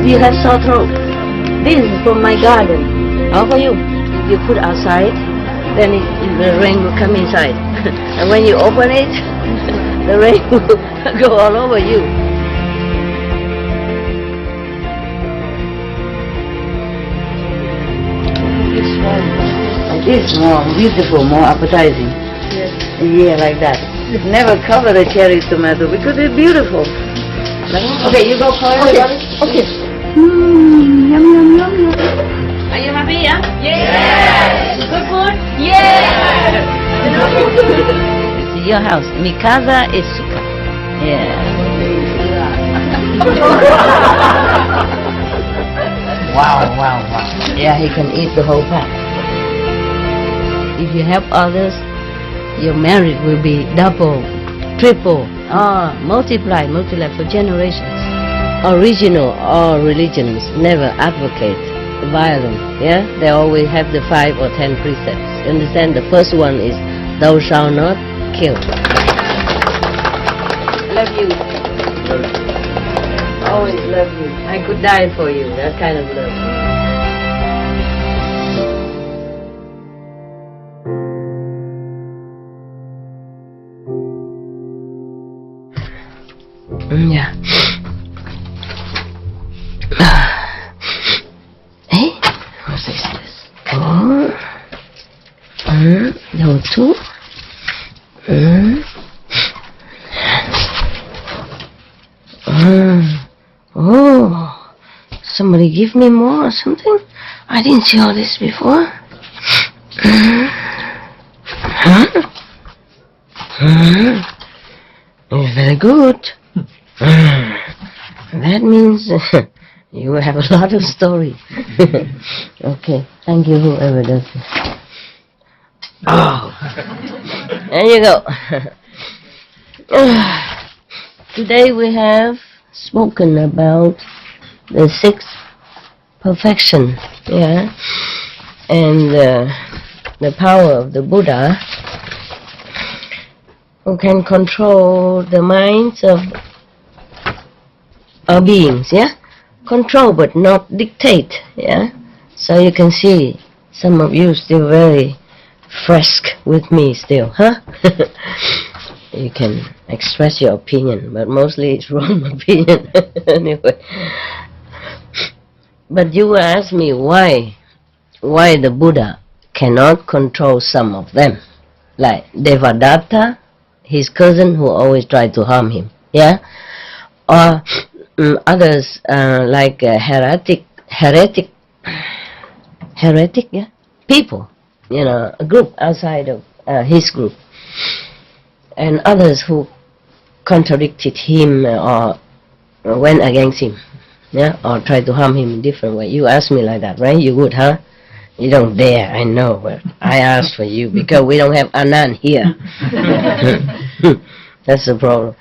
you have sore throat, this is from my garden. How for you? You put outside, then the rain will come inside. And when you open it, the rain will go all over you. This is more beautiful, more appetizing. Yes. Yeah, like that. Never cover the cherry tomato because it's beautiful. Okay, you go for it. Okay. Yum, yum, yum, yum. Are you happy, yeah? Yes! Good food? Yes! It's your house. Mi casa es su casa. Yeah. Wow. Yeah, he can eat the whole pack. If you help others, your marriage will be double, triple, multiply for generations. Original all religions never advocate violence, yeah? They always have the 5 or 10 precepts. You understand? The first one is, thou shalt not kill. Love you. Always love you. I could die for you, that kind of love. Yeah. Hey, what is this? No two. Oh, somebody give me more or something? I didn't see all this before. It's very good. That means you have a lot of story. Okay, thank you whoever does this. Oh, there you go. Today we have spoken about the 6th perfection, yeah, and the power of the Buddha, who can control the minds of our beings, yeah? Control but not dictate, yeah? So you can see some of you still very fresh with me still, huh? You can express your opinion, but mostly it's wrong opinion anyway. But you will ask me why the Buddha cannot control some of them, like Devadatta, his cousin who always tried to harm him, yeah? Or others like heretic, yeah? People, you know, a group outside of his group. And others who contradicted him or went against him, yeah? Or tried to harm him in different way. You ask me like that, right? You would, huh? You don't dare, I know, but I asked for you because we don't have Anand here. That's the problem.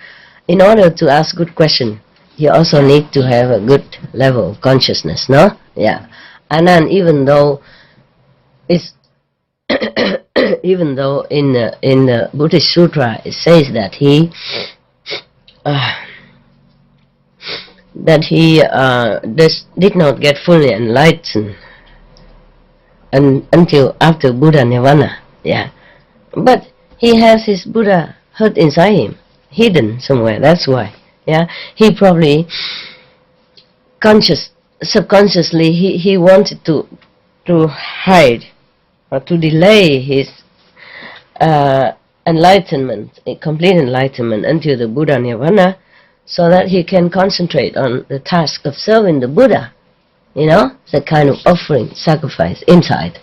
In order to ask good question, you also need to have a good level of consciousness, no? Yeah. Anand, even though it's even though in the Buddhist Sutra it says that he did not get fully enlightened until after Buddha Nirvana, yeah. But he has his Buddha hurt inside him, hidden somewhere, that's why, yeah. He probably subconsciously he wanted to hide or to delay his enlightenment, complete enlightenment until the Buddha Nirvana, so that he can concentrate on the task of serving the Buddha. You know, it's a kind of offering, sacrifice inside.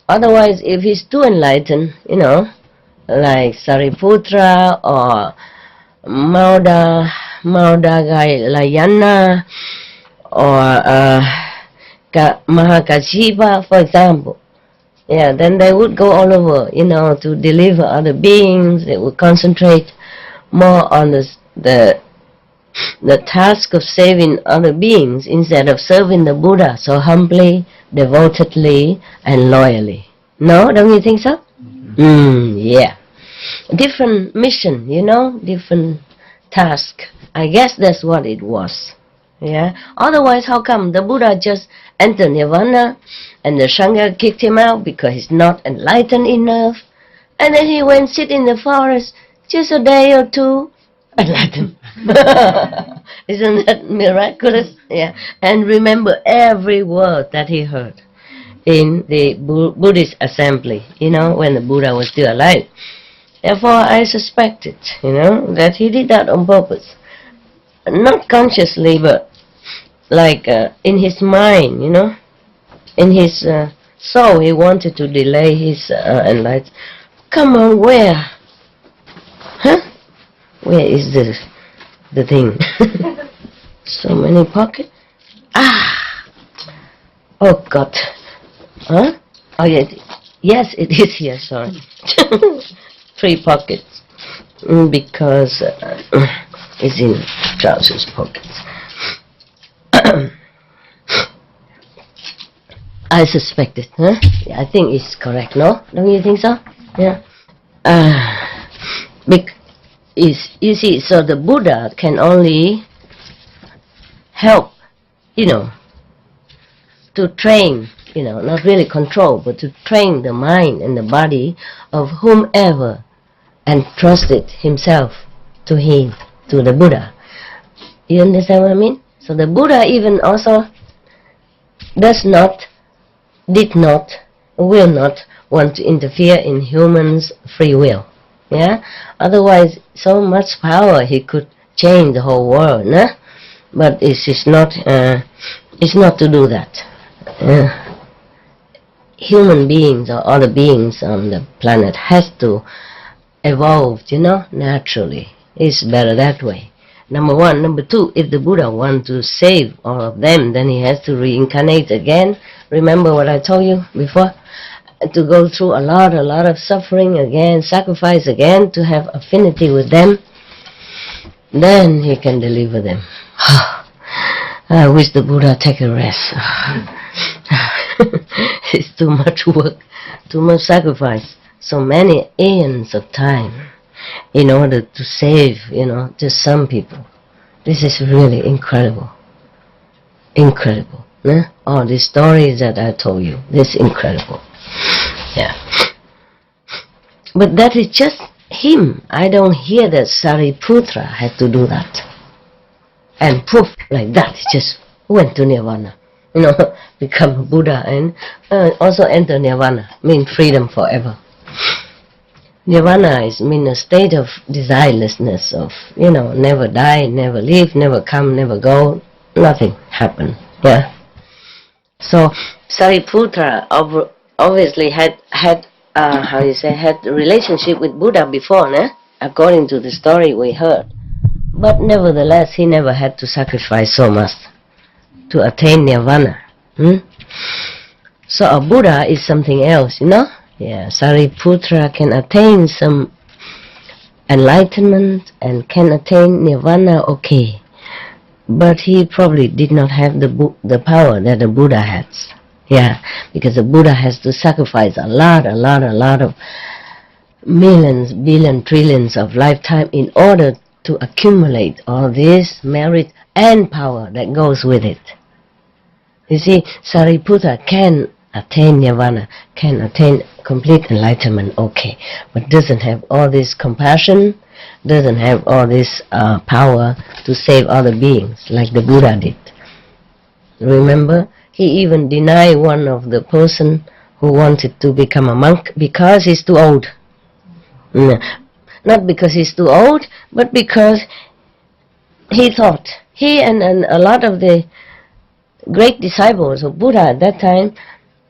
Otherwise, if he's too enlightened, you know, like Sariputra or Maudagalayana or Mahakashipa, for example, yeah, then they would go all over, you know, to deliver other beings. They would concentrate more on the task of saving other beings instead of serving the Buddha so humbly, devotedly, and loyally. No, don't you think so? Yeah. Different mission, you know, different task. I guess that's what it was. Yeah. Otherwise, how come the Buddha just entered nirvana and the Sangha kicked him out because he's not enlightened enough? And then he went sit in the forest just a day or two, enlightened. Isn't that miraculous? Yeah. And remember every word that he heard in the Buddhist assembly, when the Buddha was still alive. Therefore, I suspected, that he did that on purpose. Not consciously, but like in his mind, in his soul, he wanted to delay his enlightenment. Come on, where? Huh? Where is the thing? So many pockets. Oh God. Huh? Oh yes, it is here. Sorry. 3 pockets because it's in trousers pockets. I suspected, huh? Yeah, I think it's correct, no? Don't you think so? Yeah. You see, so the Buddha can only help, to train, not really control, but to train the mind and the body of whomever entrusted himself to him, to the Buddha. You understand what I mean? So the Buddha even also did not, will not want to interfere in humans' free will. Yeah? Otherwise, so much power, he could change the whole world, nah? But it's not to do that. Human beings or other beings on the planet has to evolve, naturally. It's better that way. Number 1. Number 2, if the Buddha wants to save all of them, then he has to reincarnate again. Remember what I told you before? To go through a lot of suffering again, sacrifice again, to have affinity with them. Then he can deliver them. I wish the Buddha take a rest. It's too much work, too much sacrifice, so many aeons of time in order to save, just some people. This is really incredible. Incredible. Né? All these stories that I told you, this is incredible. Yeah. But that is just him. I don't hear that Sariputra had to do that. And poof, like that, he just went to Nirvana. Become a Buddha and also enter Nirvana, mean freedom forever. Nirvana means a state of desirelessness, of, never die, never leave, never come, never go, nothing happen. Yeah. So Sariputra obviously had had a relationship with Buddha before, né? According to the story we heard. But nevertheless, he never had to sacrifice so much to attain nirvana. So a Buddha is something else, Yeah, Sariputra can attain some enlightenment and can attain nirvana, okay. But he probably did not have the power that the Buddha has. Yeah, because the Buddha has to sacrifice a lot of millions, billions, trillions of lifetime in order to accumulate all this merit and power that goes with it. You see, Sariputra can attain nirvana, can attain complete enlightenment, okay, but doesn't have all this compassion, doesn't have all this power to save other beings like the Buddha did. Remember, he even denied one of the person who wanted to become a monk because he's too old. Not because he's too old, but because he thought, he and a lot of the great disciples of Buddha at that time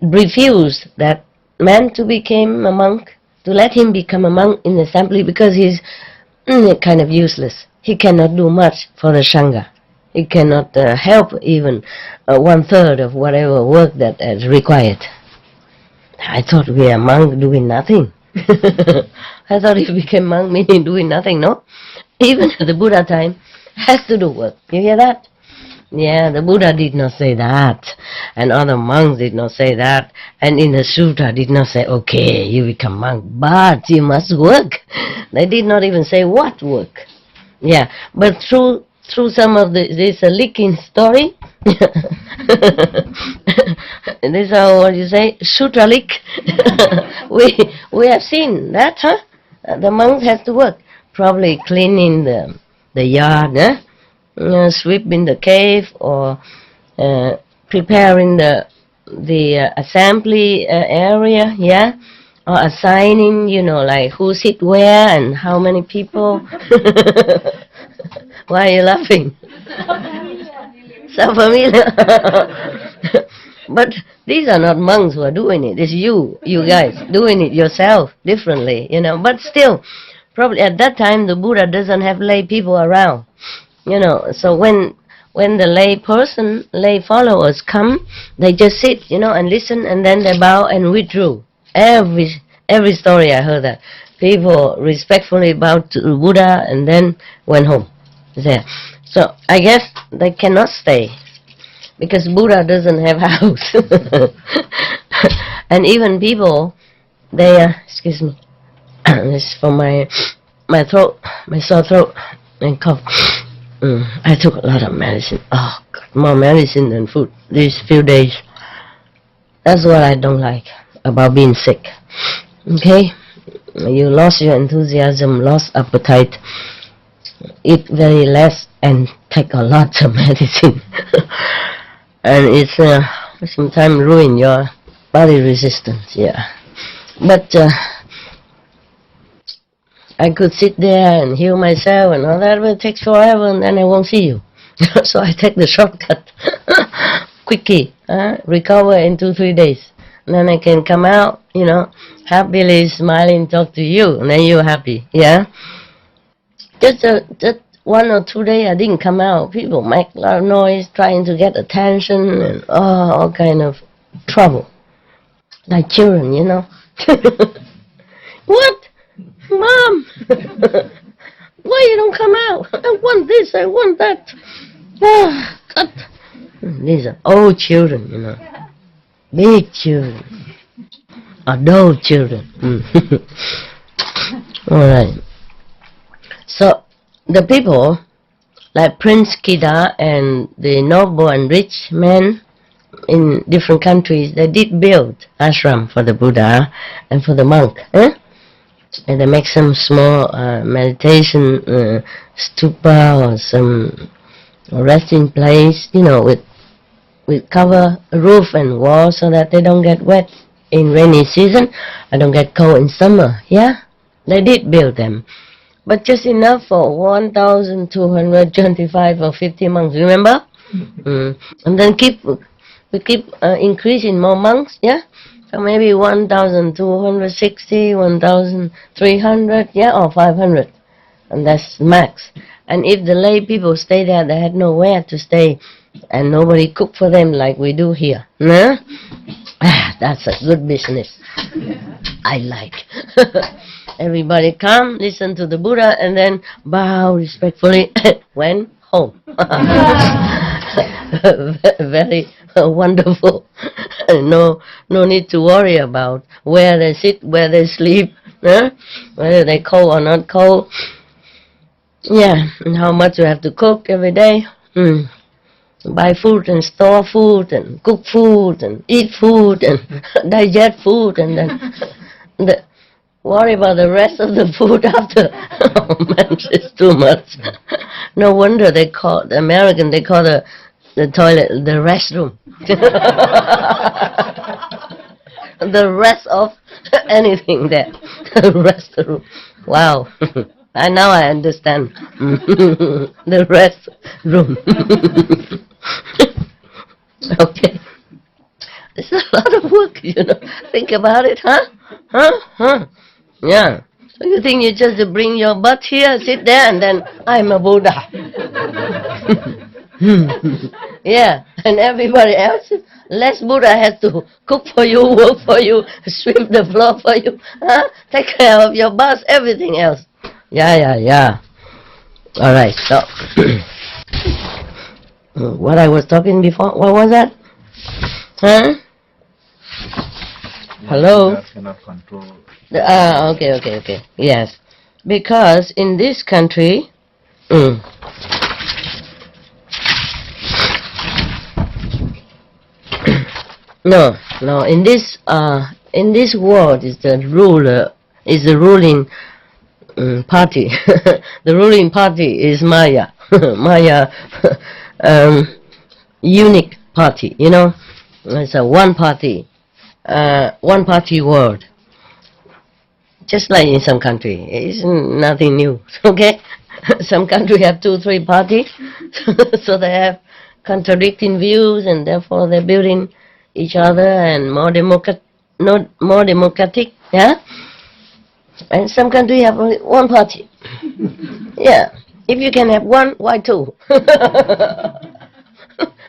refused that man to become a monk, to let him become a monk in the assembly, because he's kind of useless. He cannot do much for the Sangha. He cannot help even 1/3 of whatever work that is required. I thought we are monk doing nothing. I thought if we became monk meaning doing nothing, no? Even at the Buddha time, has to do work. You hear that? Yeah, the Buddha did not say that, and other monks did not say that, and in the Sutra did not say, okay, you become monk, but you must work. They did not even say what work. Yeah, but through through some of this leaking story. This is what you say, sutra leak. we have seen that, huh? The monks have to work, probably cleaning the yard, sweeping the cave, or preparing the assembly area, yeah, or assigning, like who sit where and how many people. Why are you laughing? So familiar. But these are not monks who are doing it. It's you guys doing it yourself differently, But still, probably at that time the Buddha doesn't have lay people around, So when the lay followers come, they just sit, and listen, and then they bow and withdrew. Every story I heard that people respectfully bowed to the Buddha and then went home. There. So I guess they cannot stay because Buddha doesn't have a house. And even people, they excuse me, this is for my throat, my sore throat and cough. I took a lot of medicine. Oh God, more medicine than food these few days. That's what I don't like about being sick. Okay, you lost your enthusiasm, lost appetite. Eat very less and take a lot of medicine. And it's sometimes ruin your body resistance, yeah. But I could sit there and heal myself and all that, but it takes forever and then I won't see you. So I take the shortcut. Quickie, recover in 2-3 days. And then I can come out, happily smiling, talk to you, and then you're happy, yeah? Just 1 or 2 days I didn't come out. People make a lot of noise trying to get attention and all kind of trouble. Like children, What? Mom! Why you don't come out? I want this, I want that. Oh, God. These are old children, Big children. Adult children. Alright. So, the people, like Prince Kida and the noble and rich men in different countries, they did build ashram for the Buddha and for the monk. And they make some small meditation stupa or some resting place, with cover, roof and wall so that they don't get wet in rainy season and don't get cold in summer, yeah? They did build them. But just enough for 1,225 or 50 monks, remember? And then we keep increasing more monks, yeah? So maybe 1,260, 1,300, yeah, or 500. And that's max. And if the lay people stay there, they had nowhere to stay. And nobody cook for them like we do here. Nah? That's a good business. I like. Everybody come, listen to the Buddha, and then bow respectfully, went home. Very wonderful. No need to worry about where they sit, where they sleep, whether they cold or not cold. Yeah, and how much you have to cook every day. Buy food and store food and cook food and eat food and digest food and then worry about the rest of the food after. Oh man, it's too much. No wonder they call the American, they call the toilet the restroom. The rest of anything there. The restroom. Wow. Now I understand. The rest room. Okay. It's a lot of work, Think about it, huh? Yeah. So you think you just bring your butt here, sit there, and then I'm a Buddha. Yeah. And everybody else, less Buddha has to cook for you, work for you, sweep the floor for you, take care of your bus, everything else. Yeah. All right, so what I was talking before, what was that? Huh? Hello? Cannot control. Okay. Yes. Because in this country, No, no. In this world, is the ruler, is the ruling party. The ruling party is Maya. Maya, unique party. You know, it's a one party world. Just like in some country, it's nothing new. Okay, some country have 2-3 parties, so they have contradicting views, and therefore they're building each other and more democratic. Yeah, and some country have only one party. Yeah, if you can have one, why two?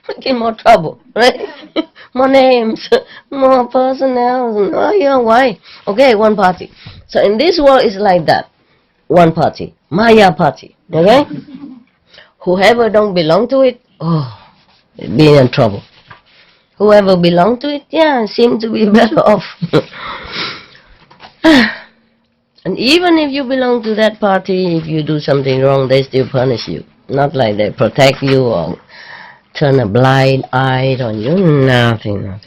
Making more trouble, right? More names, more personnel. Oh, yeah, why? Okay, one party. So in this world, it's like that. One party, Maya party. Okay? Whoever don't belong to it, be in trouble. Whoever belong to it, yeah, seem to be better off. And even if you belong to that party, if you do something wrong, they still punish you. Not like they protect you or turn a blind eye on you. Nothing.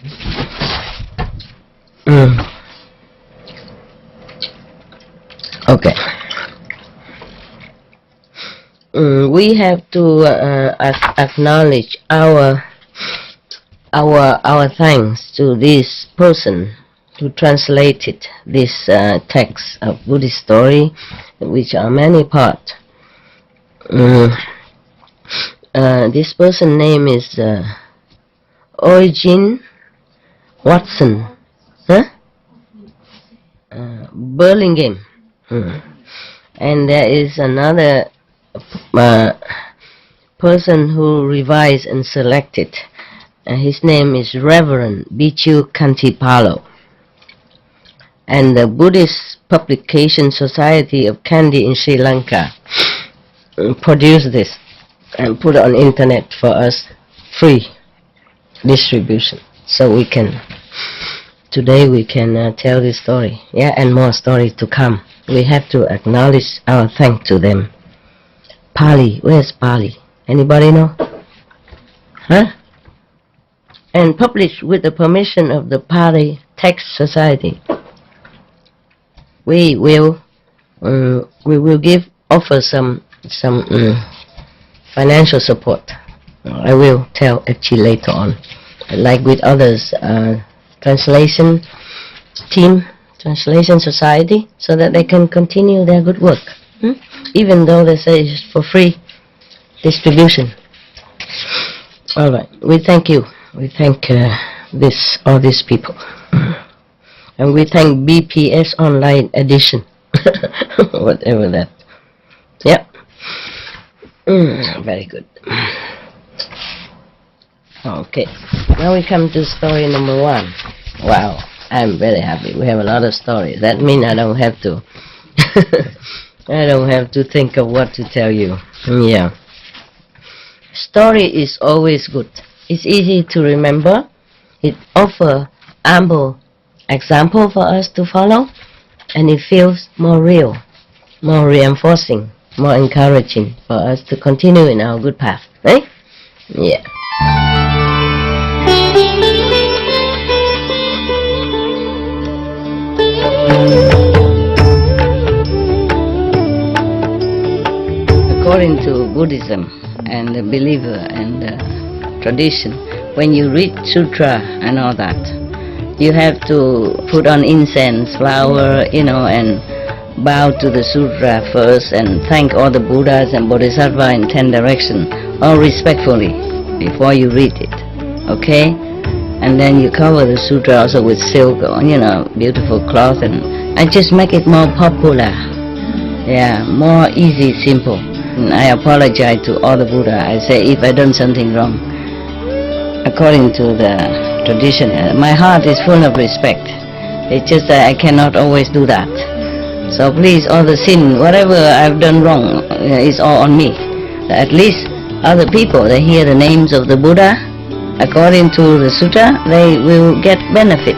Okay. We have to acknowledge our thanks to this person who translated this text of Buddhist story, which are many parts. This person's name is Eugene Watson, Burlingame. And there is another person who revised and selected. His name is Reverend Bichu Kantipalo. And the Buddhist Publication Society of Kandy in Sri Lanka produced this and put it on internet for us, free distribution. So we can, today we can tell this story, yeah, and more stories to come. We have to acknowledge our thanks to them. Pali, where's Pali? Anybody know? Huh? And published with the permission of the Pali Text Society. We will offer some financial support. I will tell actually later on, like with others, translation society, so that they can continue their good work, even though they say it's for free distribution. All right, we thank you. We thank all these people. And we thank BPS Online Edition, whatever that. Yeah. Very good. Okay. Now we come to story number 1. Wow, I'm very happy. We have a lot of stories. That means I don't have to. I don't have to think of what to tell you. Yeah. Story is always good. It's easy to remember. It offers ample example for us to follow, and it feels more real, more reinforcing, more encouraging for us to continue in our good path, right? Yeah. According to Buddhism and the believer and the tradition, when you read sutra and all that, you have to put on incense, flower, and bow to the sutra first and thank all the Buddhas and Bodhisattvas in 10 directions, all respectfully, before you read it, okay? And then you cover the sutra also with silk or, beautiful cloth, and just make it more popular. Yeah, more easy, simple. And I apologize to all the Buddha. I say if I done something wrong, according to the tradition, my heart is full of respect. It's just that I cannot always do that. So please, all the sin, whatever I've done wrong, is all on me. At least other people, they hear the names of the Buddha, according to the sutta, they will get benefit.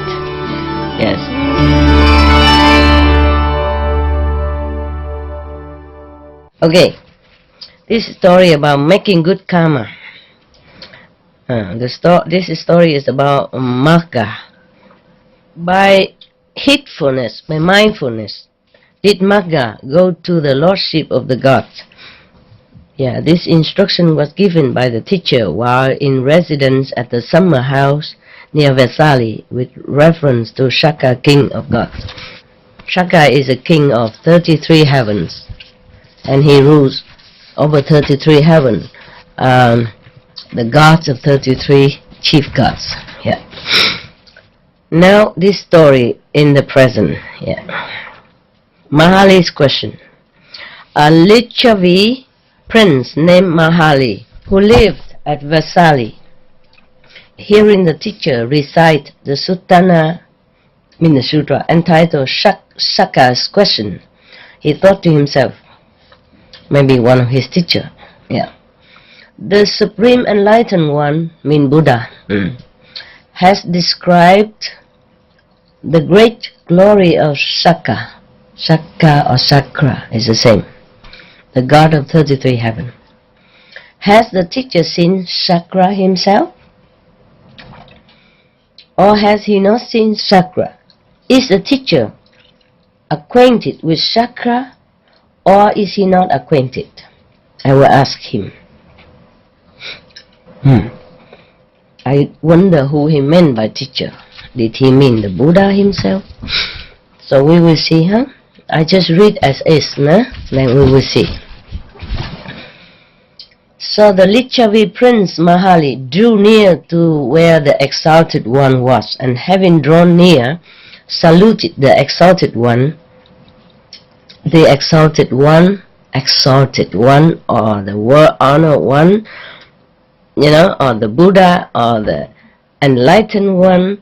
Yes. Okay, this story about making good karma. This story is about Magga. By heedfulness, by mindfulness, did Magga go to the lordship of the gods. Yeah, this instruction was given by the teacher while in residence at the summer house near Vesali with reference to Shaka, king of gods. Shaka is a king of 33 heavens, and he rules over 33 heavens, the gods of 33 chief gods. Yeah. Now this story in the present. Yeah. Mahali's question. A Lichavi prince named Mahali, who lived at Vesali, hearing the teacher recite the Sutra entitled Shaka's question, he thought to himself, maybe one of his teachers, yeah, the Supreme Enlightened One, mean Buddha, has described the great glory of Shaka. Shaka or Sakra is the same, the god of 33 heaven. Has the teacher seen Sakra himself? Or has he not seen Sakra? Is the teacher acquainted with Sakra, or is he not acquainted? I will ask him. I wonder who he meant by teacher. Did he mean the Buddha himself? So we will see, huh? I just read as is, nah? Then we will see. So the Lichavi prince Mahali drew near to where the exalted one was, and having drawn near, saluted the exalted one. The exalted one, or the world honored one, or the Buddha, or the enlightened one,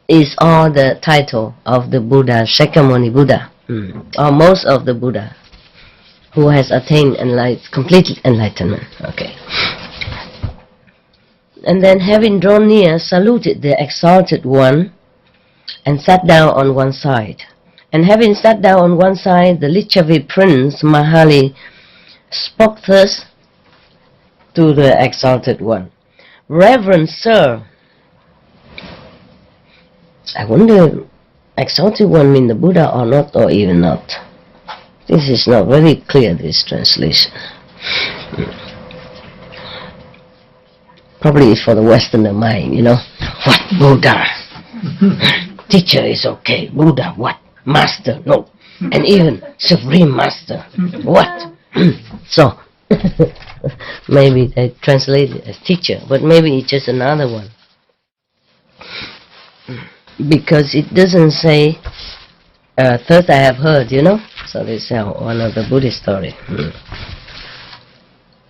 is all the title of the Buddha, Shakyamuni Buddha, or most of the Buddha who has attained complete enlightenment. Okay. And then having drawn near, saluted the exalted one and sat down on one side. And having sat down on one side, the Lichavi prince Mahali spoke thus to the exalted one. Reverend sir, I wonder, exalted one mean the Buddha or not, or even not. This is not very clear, this translation. Probably it's for the Westerner mind, What Buddha? Teacher is okay. Buddha, what? Master, no. And even Supreme Master, what? So, maybe they translate it as teacher, but maybe it's just another one. Because it doesn't say, first I have heard, So this is one of the Buddhist story.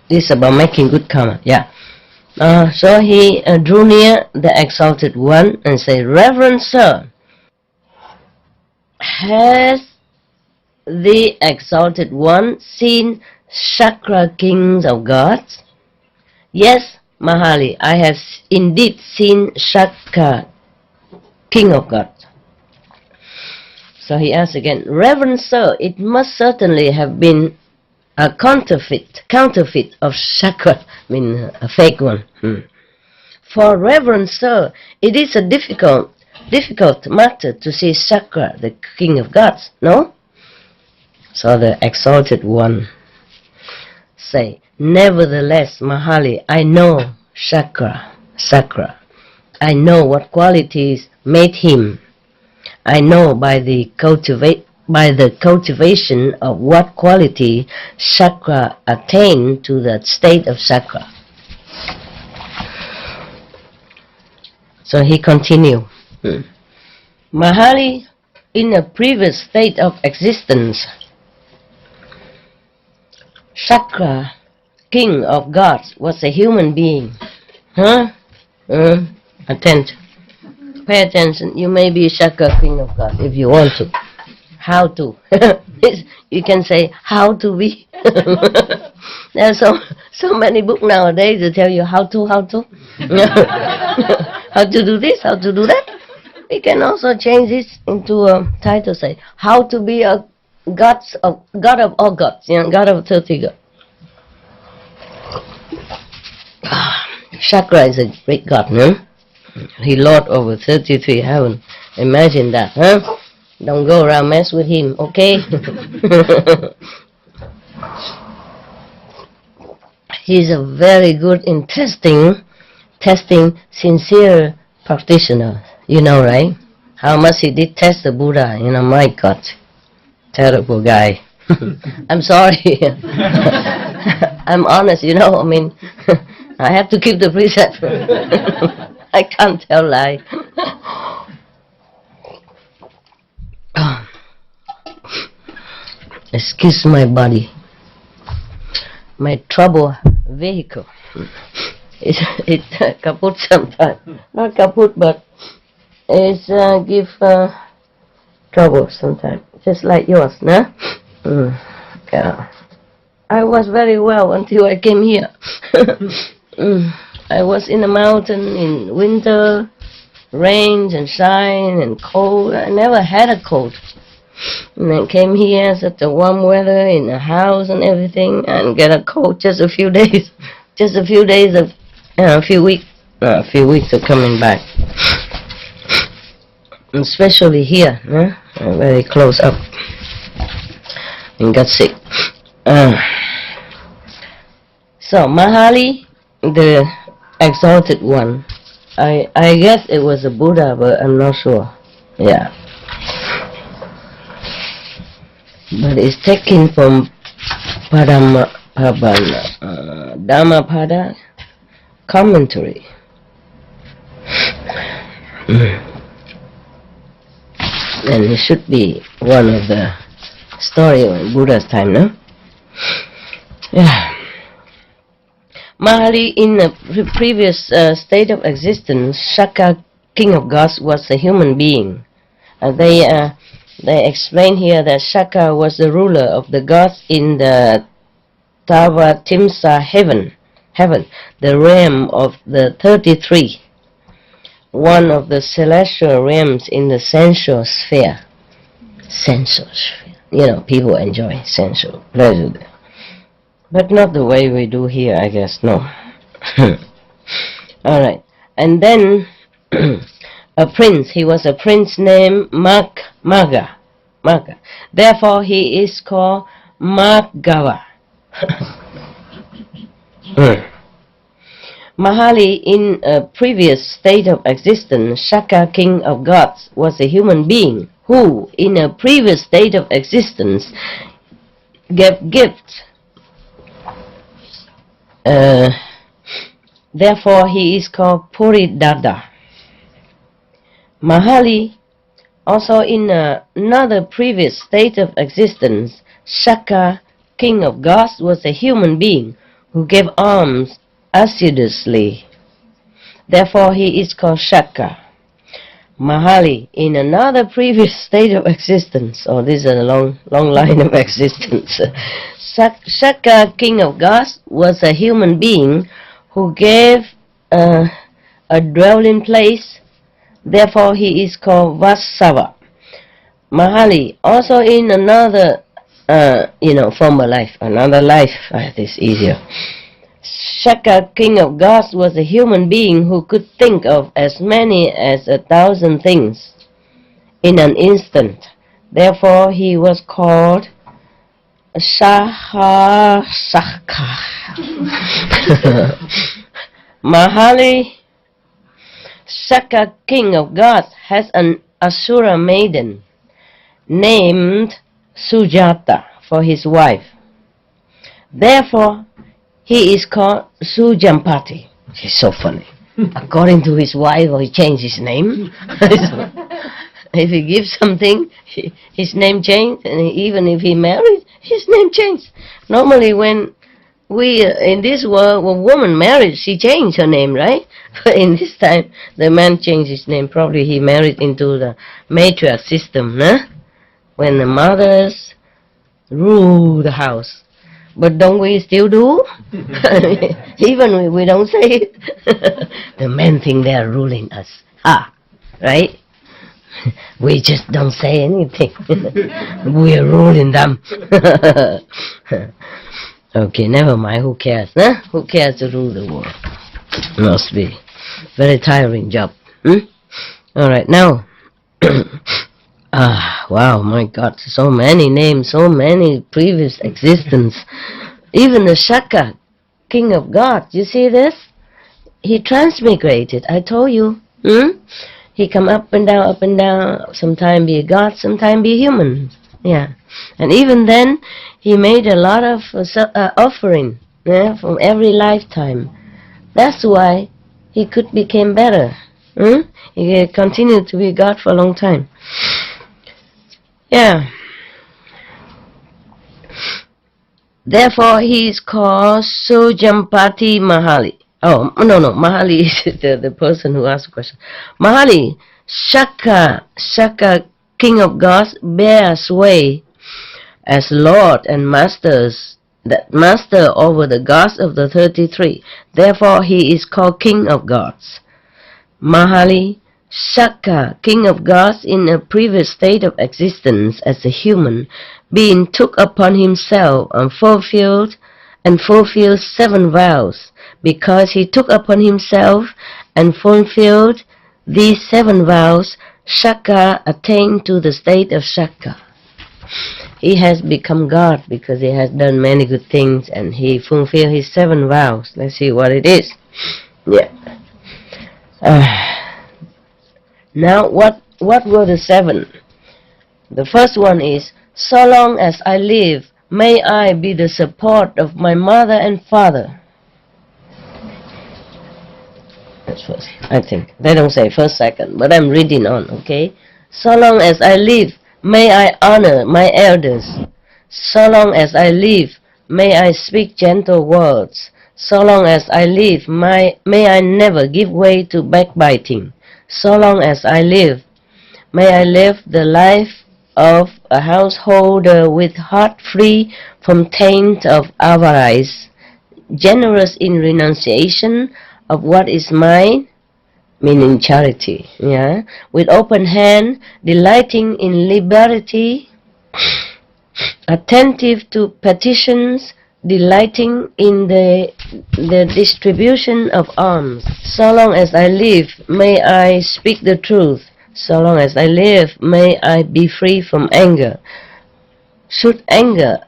This is about making good karma, yeah. So he drew near the exalted one and said, Reverend sir, has the exalted one seen Sakra kings of gods? Yes, Mahali, I have indeed seen Sakra king of gods. So he asked again, Reverend sir, it must certainly have been a counterfeit of Sakra, a fake one. For Reverend sir, it is a difficult matter to see Sakra, the king of gods, no? So the exalted one say, nevertheless, Mahali, I know Sakra. I know what qualities made him. I know by the cultivation of what quality Sakra attained to the state of Sakra. So he continued. Mahali, in a previous state of existence, Sakra, king of gods, was a human being. Attention. Pay attention. You may be Sakra, king of gods, if you want to. How to? You can say how to be. There are so many books nowadays to tell you how to. How to do this, how to do that. We can also change this into a title, say how to be a god of all gods, God of 30 gods. Shakra is a great god, no? He lord over 33 heaven. Imagine that, huh? Don't go around mess with him, okay? He's a very good in testing sincere practitioner. You know, right? How much he did test the Buddha. You know, my God. Terrible guy. I'm sorry. I'm honest, you know. I mean, I have to keep the precept. I can't tell lie. Excuse my body. My trouble vehicle. It's kaput sometimes. Not kaput, but it's give trouble sometimes. Just like yours, no? Yeah. I was very well until I came here. I was in the mountain in winter, rain and shine and cold. I never had a cold. And then came here, such a warm weather in the house and everything, and get a cold just a few days. Just a few days of, a few weeks of coming back. Especially here, very close up. And got sick. So Mahali, the exalted one, I guess it was a Buddha, but I'm not sure. Yeah. But it's taken from Dhammapada commentary. And it should be one of the story of Buddha's time, no? Yeah. Mahali, in the previous state of existence, Shaka, king of gods, was a human being. They explain here that Shaka was the ruler of the gods in the Tavatimsa heaven, the realm of the 33, one of the celestial realms in the sensual sphere. Sensual sphere. You know, people enjoy sensual pleasure there. But not the way we do here, I guess, no. Alright. And then a prince, he was a prince named Maga. Therefore he is called Magava. Mahali, in a previous state of existence, Shaka, king of gods, was a human being who, in a previous state of existence, gave gifts. Therefore he is called Puridada. Mahali, also in another previous state of existence, Shaka, king of gods, was a human being who gave alms assiduously. Therefore he is called Shaka. Mahali, in another previous state of existence, this is a long line of existence. Shaka, king of gods, was a human being who gave a dwelling place. Therefore he is called Vasava. Mahali, also in another, former life, another life, this is easier. Shaka, king of gods, was a human being who could think of as many as 1,000 things in an instant. Therefore he was called Sahasaka. Mahali, Shaka, king of gods, has an Asura maiden named Sujata for his wife. Therefore he is called Sujampati. He's so funny. According to his wife, he changed his name. If he gives something, his name changed, and even if he married, his name changed. Normally when we, in this world, when a woman married, she changed her name, right? But in this time, the man changed his name. Probably he married into the matriarch system, huh? When the mothers rule the house. But don't we still do? Even we don't say it. The men think they are ruling us. Right? We just don't say anything. We are ruling them. Okay, never mind. Who cares? Huh? Who cares to rule the world? Must be very tiring job. All right, now. Wow, my God, so many names, so many previous existence. Even the Shaka, king of God, you see this? He transmigrated, I told you. He come up and down, sometime be a god, sometime be human. Yeah. And even then, he made a lot of offering from every lifetime. That's why he could become better. He continued to be God for a long time. Yeah. Therefore, he is called Sujampati Mahali. Oh, no, Mahali is the person who asked the question. Mahali, Shaka, king of gods, bears sway as Lord and master over the gods of the 33. Therefore, he is called king of gods. Mahali, Shaka, king of gods in a previous state of existence as a human, being took upon himself and fulfilled 7 vows. Because he took upon himself and fulfilled these 7 vows, Shaka attained to the state of Shaka. He has become God because he has done many good things and he fulfilled his 7 vows. Let's see what it is. Yeah. Now, what were the 7? The first one is, so long as I live, may I be the support of my mother and father. That's first, I think. They don't say first, second, but I'm reading on, okay? So long as I live, may I honor my elders. So long as I live, may I speak gentle words. So long as I live, may I never give way to backbiting. So long as I live, may I live the life of a householder with heart free from taint of avarice, generous in renunciation of what is mine, meaning charity, with open hand, delighting in liberty, attentive to petitions, delighting in the distribution of alms. So long as I live, may I speak the truth. So long as I live, may I be free from anger. Should anger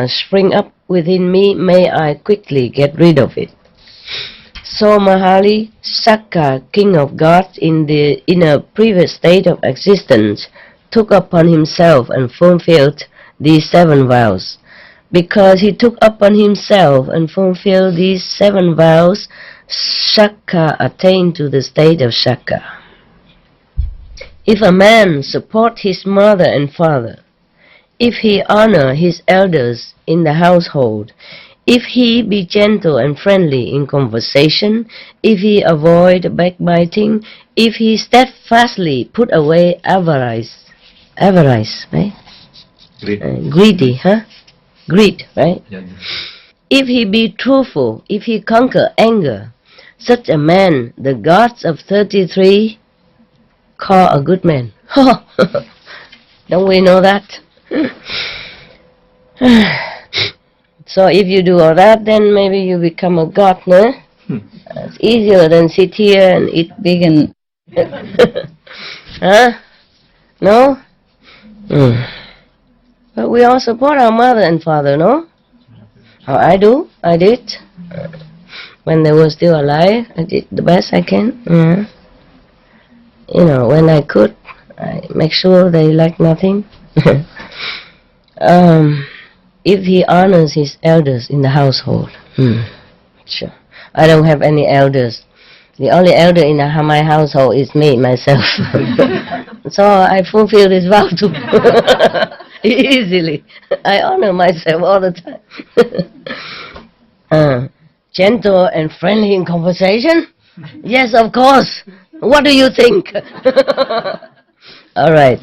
spring up within me, may I quickly get rid of it. So Mahali, Shaka, king of gods in a previous state of existence, took upon himself and fulfilled these 7 vows. Because he took upon himself and fulfilled these 7 vows, Shaka attained to the state of Shaka. If a man support his mother and father, if he honor his elders in the household, if he be gentle and friendly in conversation, if he avoid backbiting, if he steadfastly put away avarice, right? Greedy, Greed, right? Yeah. If he be truthful, if he conquer anger, such a man the gods of 33 call a good man. Don't we know that? So if you do all that, then maybe you become a god, no? It's easier than sit here and eat big and... No? But we all support our mother and father, no? I did. When they were still alive, I did the best I can. When I could, I make sure they lack nothing. If he honors his elders in the household. Sure. I don't have any elders. The only elder in my household is me, myself. So I fulfill this vow too. Easily. I honor myself all the time. Gentle and friendly in conversation? Yes, of course. What do you think? All right.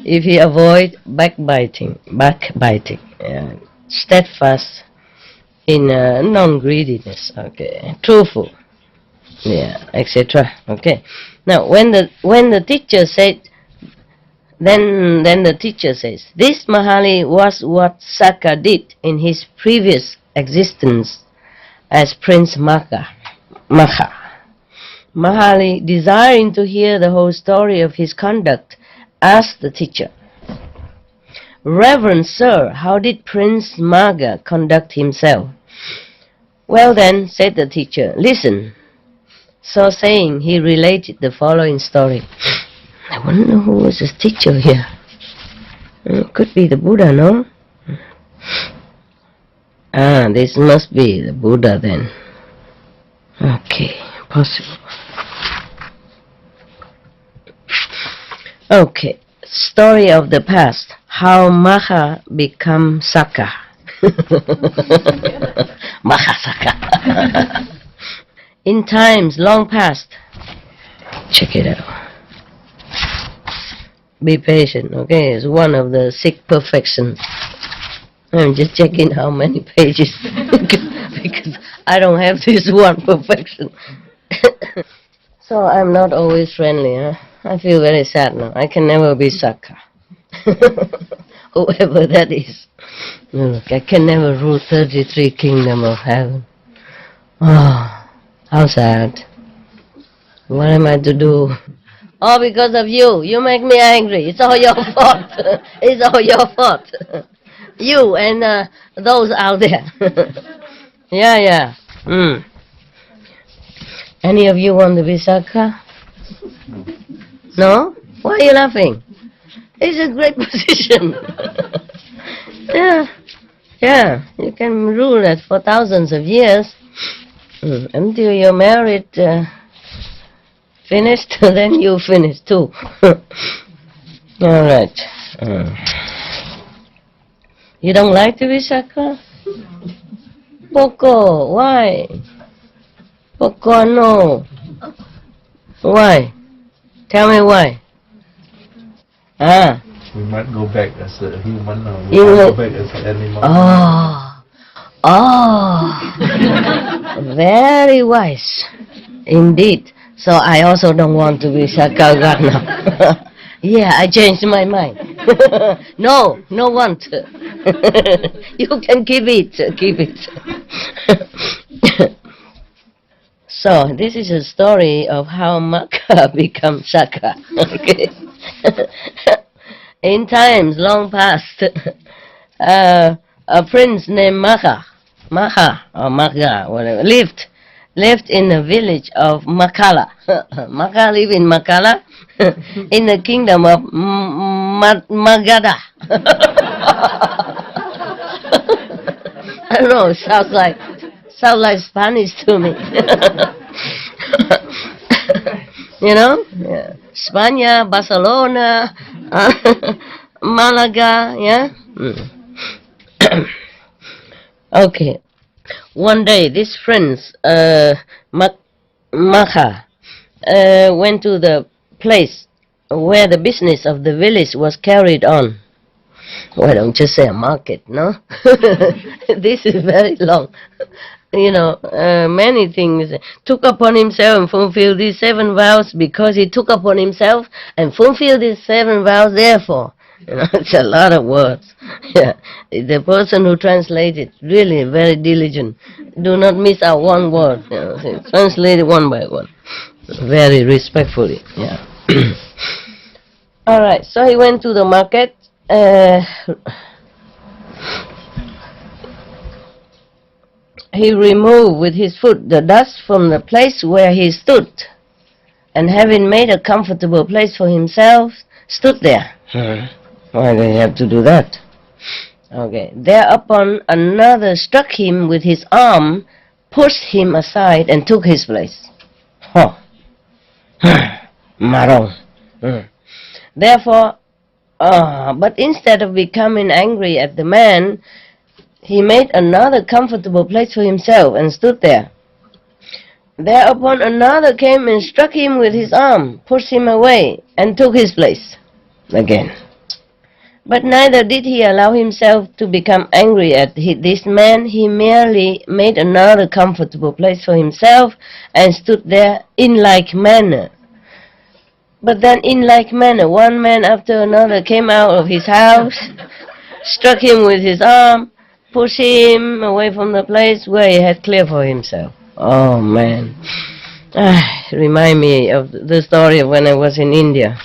If he avoid backbiting, steadfast in non-greediness, okay, truthful, etc. Okay. Now, when the teacher said, then the teacher says, this Mahali was what Shaka did in his previous existence as Prince Maka. Maha. Mahali, desiring to hear the whole story of his conduct, asked the teacher, "Reverend sir, how did Prince Magha conduct himself?" "Well then," said the teacher, "listen." So saying, he related the following story. I wonder who was his teacher here. Could be the Buddha, no? This must be the Buddha then. Okay, possible. Okay, story of the past. How Magha become Sakka. Mahasaka. In times long past. Check it out. Be patient, okay? It's one of the 6 perfections. I'm just checking how many pages because I don't have this one perfection. So I'm not always friendly, huh? I feel very sad now. I can never be Sakka. Whoever that is. Look, I can never rule 33 kingdom of heaven. Oh, how sad. What am I to do? All because of you. You make me angry. It's all your fault. It's all your fault. You and those out there. Yeah. Any of you want to be Sakka? No? Why are you laughing? It's a great position. Yeah. You can rule it for thousands of years. Until you're married, finished, then you finish too. All right. You don't like to be Sakka? Poco, why? Poco, no. Why? Tell me why. We might go back as a human or we You might will- go back as an animal. Very wise. Indeed. So I also don't want to be Sakka God now. Yeah, I changed my mind. No want. You can keep it. So this is a story of how Magha becomes Sakka. Okay. In times long past, a prince named Maha or Magha, whatever, lived in the village of Makala. Magha lived in Makala, in the kingdom of Magadha. I don't know, sounds like Spanish to me. You know? Yeah. España, Barcelona, Malaga, yeah? Okay. One day, this prince, Magha, went to the place where the business of the village was carried on. Why don't you say a market, no? This is very long. You know, many things. Took upon himself and fulfilled these 7 vows because he took upon himself and fulfilled these 7 vows therefore. You know, it's a lot of words. Yeah. The person who translates it, really very diligent. Do not miss out one word. You know, translate it one by one. Very respectfully. Yeah. Alright, so he went to the market. He removed with his foot the dust from the place where he stood, and having made a comfortable place for himself, stood there. Why do you have to do that? Okay. Thereupon another struck him with his arm, pushed him aside, and took his place. Marong. Therefore, but instead of becoming angry at the man, he made another comfortable place for himself and stood there. Thereupon another came and struck him with his arm, pushed him away, and took his place again. But neither did he allow himself to become angry at this man. He merely made another comfortable place for himself and stood there in like manner. But then in like manner, one man after another came out of his house, struck him with his arm, pushed him away from the place where he had cleared for himself. Oh man. Remind me of the story of when I was in India.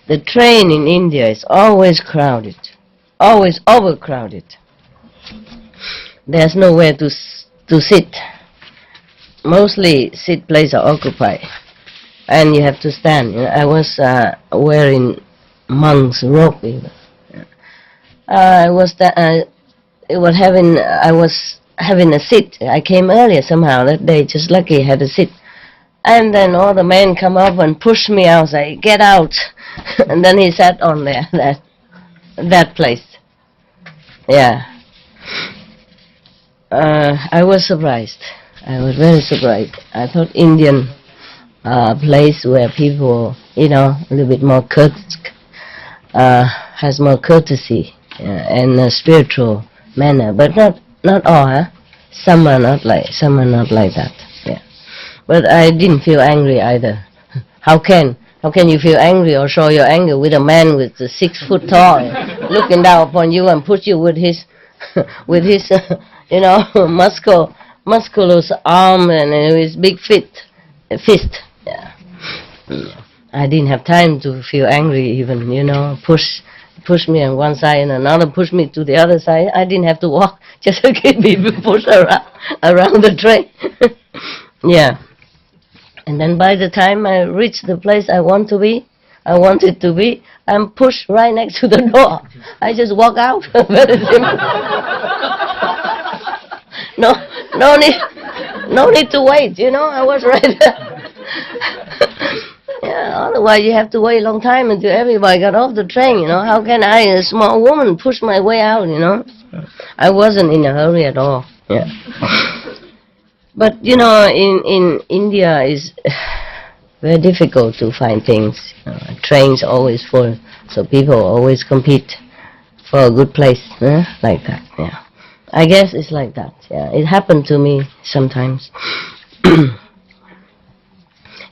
The train in India is always crowded, always overcrowded. There's nowhere to sit. Mostly seat places are occupied, and you have to stand. I was wearing monk's robe even. I was having a seat. I came earlier somehow that day, just lucky I had a seat. And then all the men come up and push me out, say, "Get out!" And then he sat on there, that place. Yeah. I was surprised. I was very surprised. I thought Indian place where people, a little bit more has more courtesy and a spiritual manner, but not all. Huh? Some are not like that. Yeah. But I didn't feel angry either. How can you feel angry or show your anger with a man with 6 foot tall looking down upon you and push you with his musculous arm and his big fist. Yeah. I didn't have time to feel angry even, push me on one side and another push me to the other side. I didn't have to walk, just to get me pushed around the train. Yeah. And then by the time I reached the place I wanted to be, I'm pushed right next to the door. I just walk out. Very simple. No need to wait, I was right there. Yeah, otherwise you have to wait a long time until everybody got off the train, How can I, a small woman, push my way out, I wasn't in a hurry at all, yeah. But, in India is very difficult to find things. Trains always full, so people always compete for a good place, like that, yeah. I guess it's like that, yeah. It happened to me sometimes.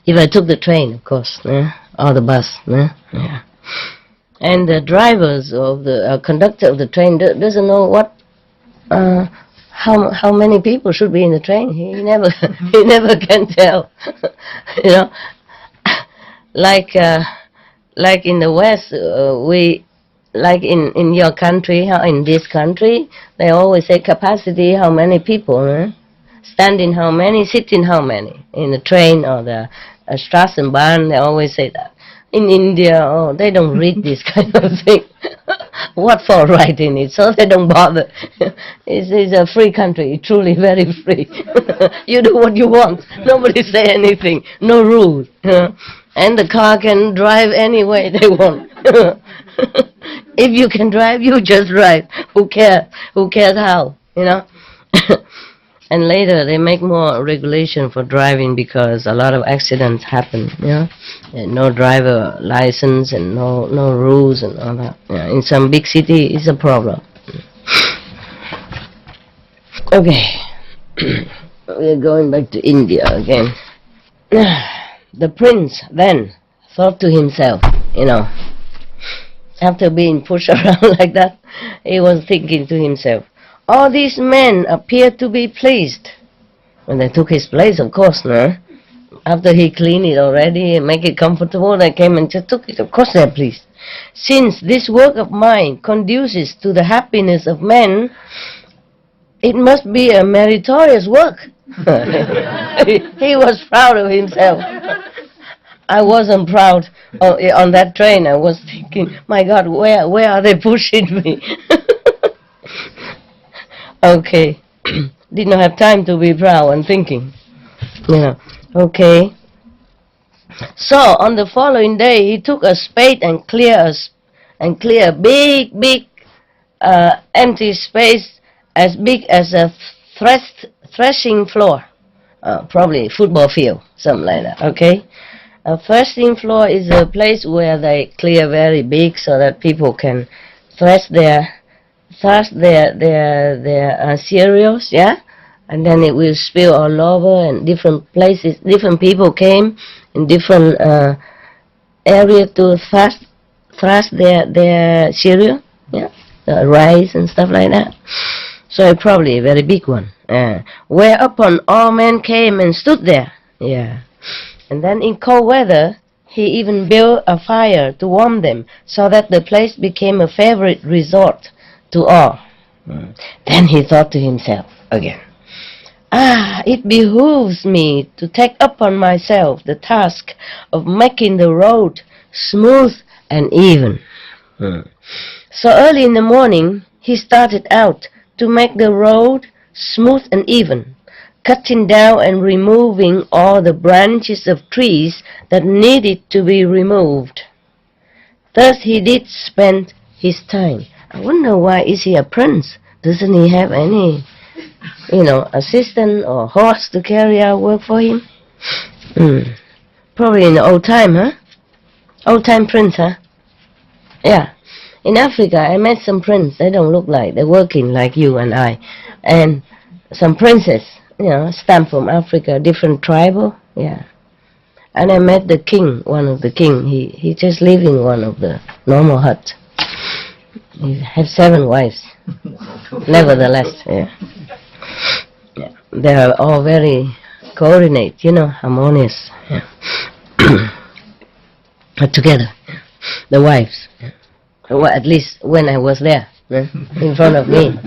If I took the train, of course, or the bus, yeah. And the drivers of the conductor of the train doesn't know what, how many people should be in the train. He never can tell, Like in the West, like in your country, in this country, they always say capacity, how many people, stand in how many, sit in how many, in the train or the Straßenbahn, they always say that. In India, they don't read this kind of thing. What for writing it? So they don't bother. It's a free country, truly very free. You do what you want. Nobody say anything. No rules. And the car can drive any way they want. If you can drive, you just drive. Who cares? Who cares how? And later they make more regulation for driving because a lot of accidents happen. And no driver license and no rules and all that. In some big city, it's a problem. Okay, we're going back to India again. The prince then thought to himself, after being pushed around like that, he was thinking to himself, all these men appear to be pleased. When they took his place, of course, after he cleaned it already and make it comfortable, they came and just took it. Of course they're pleased. Since this work of mine conduces to the happiness of men, it must be a meritorious work. He was proud of himself. I wasn't proud on that train. I was thinking, my God, where are they pushing me? Okay. Did not have time to be proud and thinking. Okay. So on the following day, he took a spade and clear a big empty space as big as a threshing floor, probably football field, something like that. Okay. A threshing floor is a place where they clear very big so that people can thresh their cereals, yeah, and then it will spill all over, and different places, different people came in different area to thrash their cereal, yeah, the rice and stuff like that. So probably a very big one. Whereupon all men came and stood there. Yeah. And then in cold weather, he even built a fire to warm them, so that the place became a favorite resort to all. Then he thought to himself again, it behooves me to take upon myself the task of making the road smooth and even. So early in the morning, he started out to make the road smooth and even, cutting down and removing all the branches of trees that needed to be removed. Thus he did spend his time. I wonder, why is he a prince? Doesn't he have any, assistant or horse to carry out work for him? Probably in the old time, huh? Old time prince, huh? Yeah. In Africa, I met some prince. They don't look like they're working like you and I. And some princess, stamped from Africa, different tribal, yeah. And I met the king, one of the king. He just lived in one of the normal huts. He had 7 wives. Nevertheless, yeah. They are all very coordinate, harmonious. Yeah. Together, the wives. Well, at least when I was there, in front of me.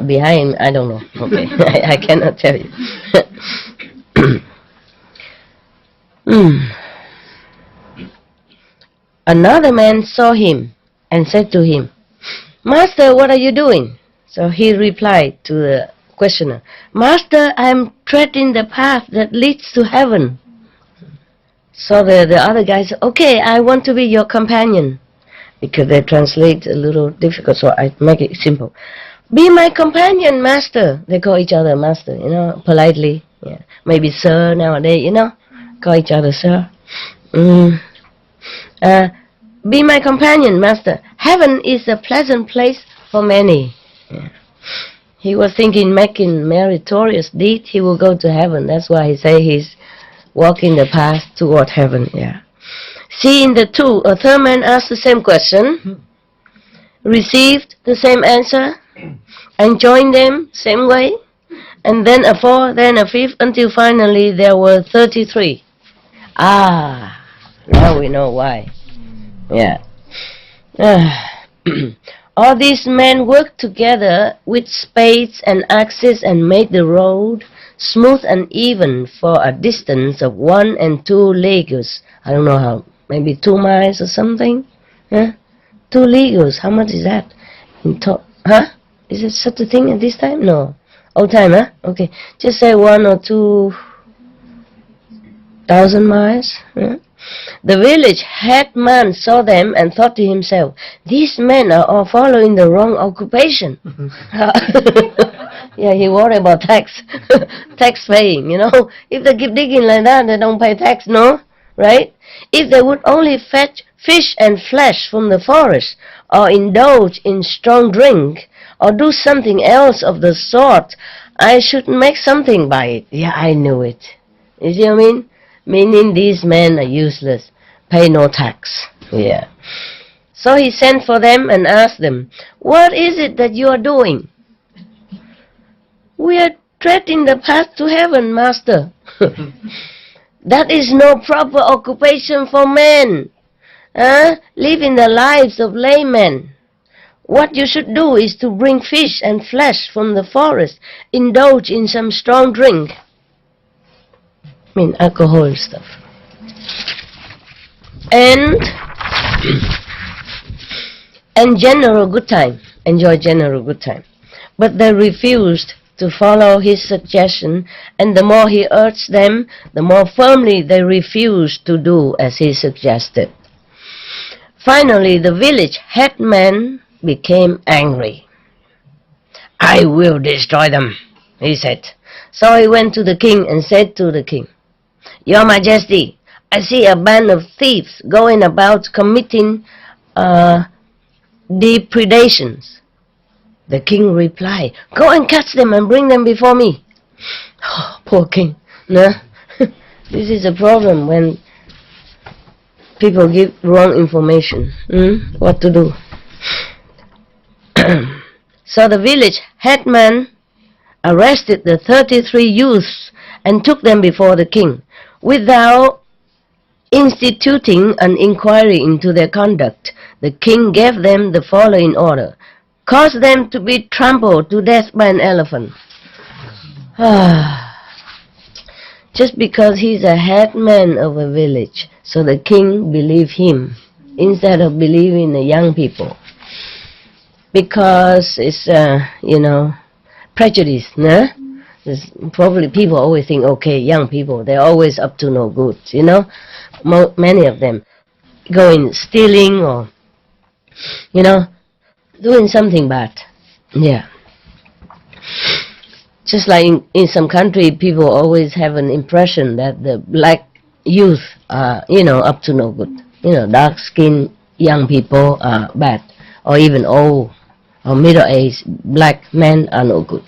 Behind, I don't know. Okay, I cannot tell you. Another man saw him and said to him, "Master, what are you doing?" So he replied to the questioner, "Master, I am treading the path that leads to heaven." So the other guy said, "Okay, I want to be your companion." Because they translate a little difficult, so I make it simple. "Be my companion, master." They call each other master, politely. Yeah. Maybe sir nowadays, call each other sir. "Be my companion, master. Heaven is a pleasant place for many." Yeah. He was thinking, making meritorious deed, he will go to heaven. That's why he say he's walking the path toward heaven. Yeah. Seeing the two, a third man asked the same question, received the same answer, and joined them same way, and then a fourth, then a fifth, until finally there were 33. Now we know why. Yeah. All these men worked together with spades and axes and made the road smooth and even for a distance of 1 and 2 leagues. I don't know how, maybe 2 miles or something. 2 leagues, how much is that? Is it such a thing at this time? No. Old time, huh? Okay. Just say 1 or 2,000 miles. The village headman saw them and thought to himself, "These men are all following the wrong occupation." Yeah, he worried about tax. Tax paying, If they keep digging like that, they don't pay tax, no? Right? If they would only fetch fish and flesh from the forest, or indulge in strong drink, or do something else of the sort, I should make something by it. Yeah, I knew it. You see what I mean? Meaning these men are useless, pay no tax. Yeah. So he sent for them and asked them, "What is it that you are doing?" "We are treading the path to heaven, master." "That is no proper occupation for men, living the lives of laymen. What you should do is to bring fish and flesh from the forest, indulge in some strong drink." I mean, alcohol and stuff. And general good time. Enjoy general good time. But they refused to follow his suggestion, and the more he urged them, the more firmly they refused to do as he suggested. Finally, the village headman became angry. "I will destroy them," he said. So he went to the king and said to the king, "Your Majesty, I see a band of thieves going about committing depredations." The king replied, "Go and catch them and bring them before me." Oh, poor king. No? This is a problem when people give wrong information. What to do? So the village headman arrested the 33 youths and took them before the king. Without instituting an inquiry into their conduct, the king gave them the following order: cause them to be trampled to death by an elephant. Just because he's a headman of a village, so the king believed him instead of believing the young people. Because it's, prejudice, no? Probably people always think, okay, young people, they're always up to no good, Many of them going stealing or, doing something bad. Yeah. Just like in some country, people always have an impression that the black youth are, up to no good. Dark-skinned young people are bad, or even old or middle-aged black men are no good.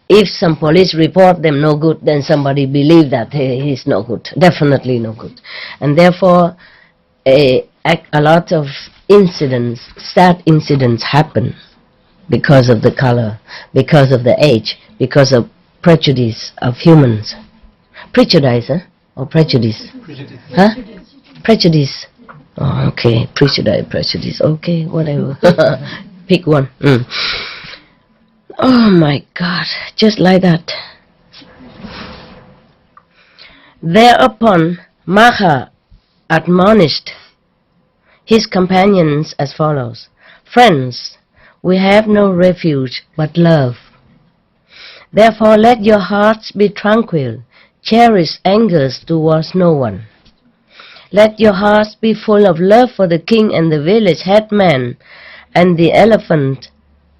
If some police report them no good, then somebody believe that he's no good, definitely no good. And therefore, a lot of sad incidents happen because of the color, because of the age, because of prejudice of humans. Prejudice, huh? Or prejudice? Prejudice. Huh? Prejudice. Oh, okay. Prejudice. Okay, whatever. Pick one. Oh my God, just like that. Thereupon, Maha admonished his companions as follows: friends, we have no refuge but love. Therefore let your hearts be tranquil, cherish angers towards no one. Let your hearts be full of love for the king and the village headman and the elephant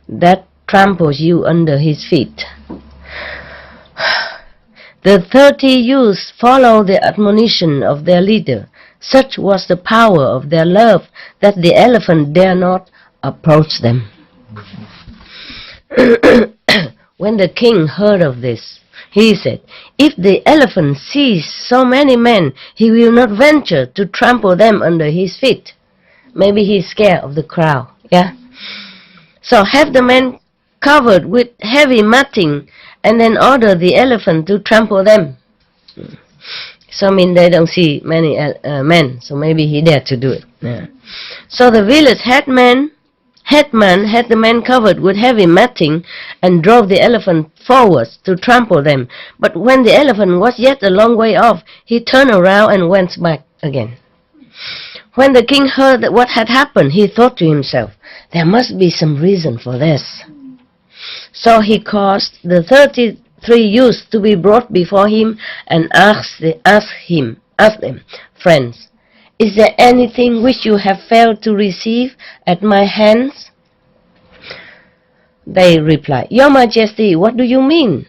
that tramples you under his feet. The 30 youths followed the admonition of their leader. Such was the power of their love that the elephant dare not approach them. When the king heard of this, he said, if the elephant sees so many men, he will not venture to trample them under his feet. Maybe he's scared of the crowd, yeah? So have the men covered with heavy matting and then order the elephant to trample them. So I mean they don't see many men, so maybe he dared to do it. Yeah. So the village headman had the men covered with heavy matting and drove the elephant forwards to trample them. But when the elephant was yet a long way off, he turned around and went back again. When the king heard that what had happened, he thought to himself, there must be some reason for this. So he caused the 33 youths to be brought before him and asked them, friends, is there anything which you have failed to receive at my hands? They replied, Your Majesty, what do you mean?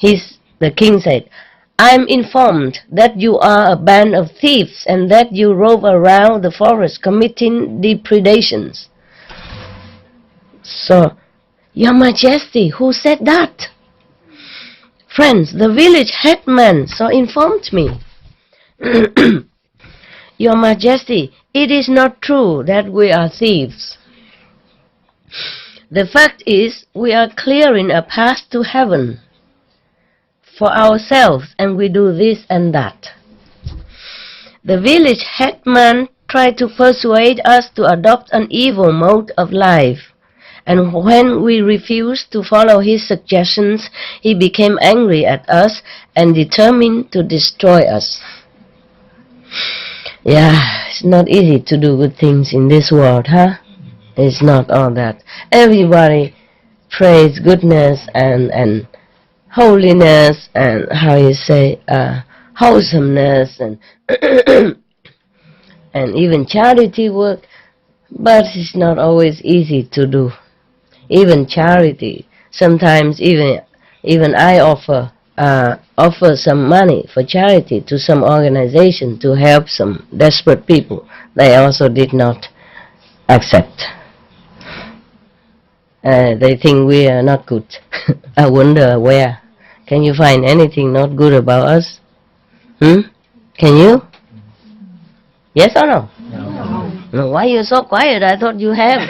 The king said, I am informed that you are a band of thieves and that you rove around the forest committing depredations. So, Your Majesty, who said that? Friends, the village headman so informed me. Your Majesty, it is not true that we are thieves. The fact is, we are clearing a path to heaven for ourselves, and we do this and that. The village headman tried to persuade us to adopt an evil mode of life, and when we refused to follow his suggestions, he became angry at us and determined to destroy us. Yeah, it's not easy to do good things in this world, huh? It's not all that. Everybody prays goodness and holiness and, wholesomeness and and even charity work, but it's not always easy to do. Even charity, sometimes even I offer some money for charity to some organization to help some desperate people. They also did not accept. They think we are not good. I wonder where. Can you find anything not good about us? Can you? Yes or no? No. Why are you so quiet? I thought you have.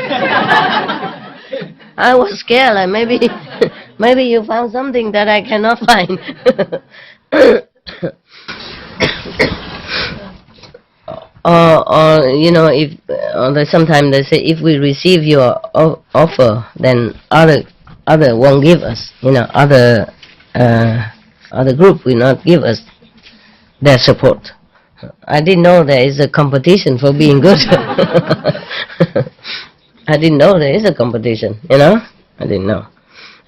I was scared, like maybe, maybe you found something that I cannot find. or you know, if sometimes they say if we receive your offer, then other won't give us. You know, other group will not give us their support. I didn't know there is a competition for being good. I didn't know there is a competition, you know? I didn't know.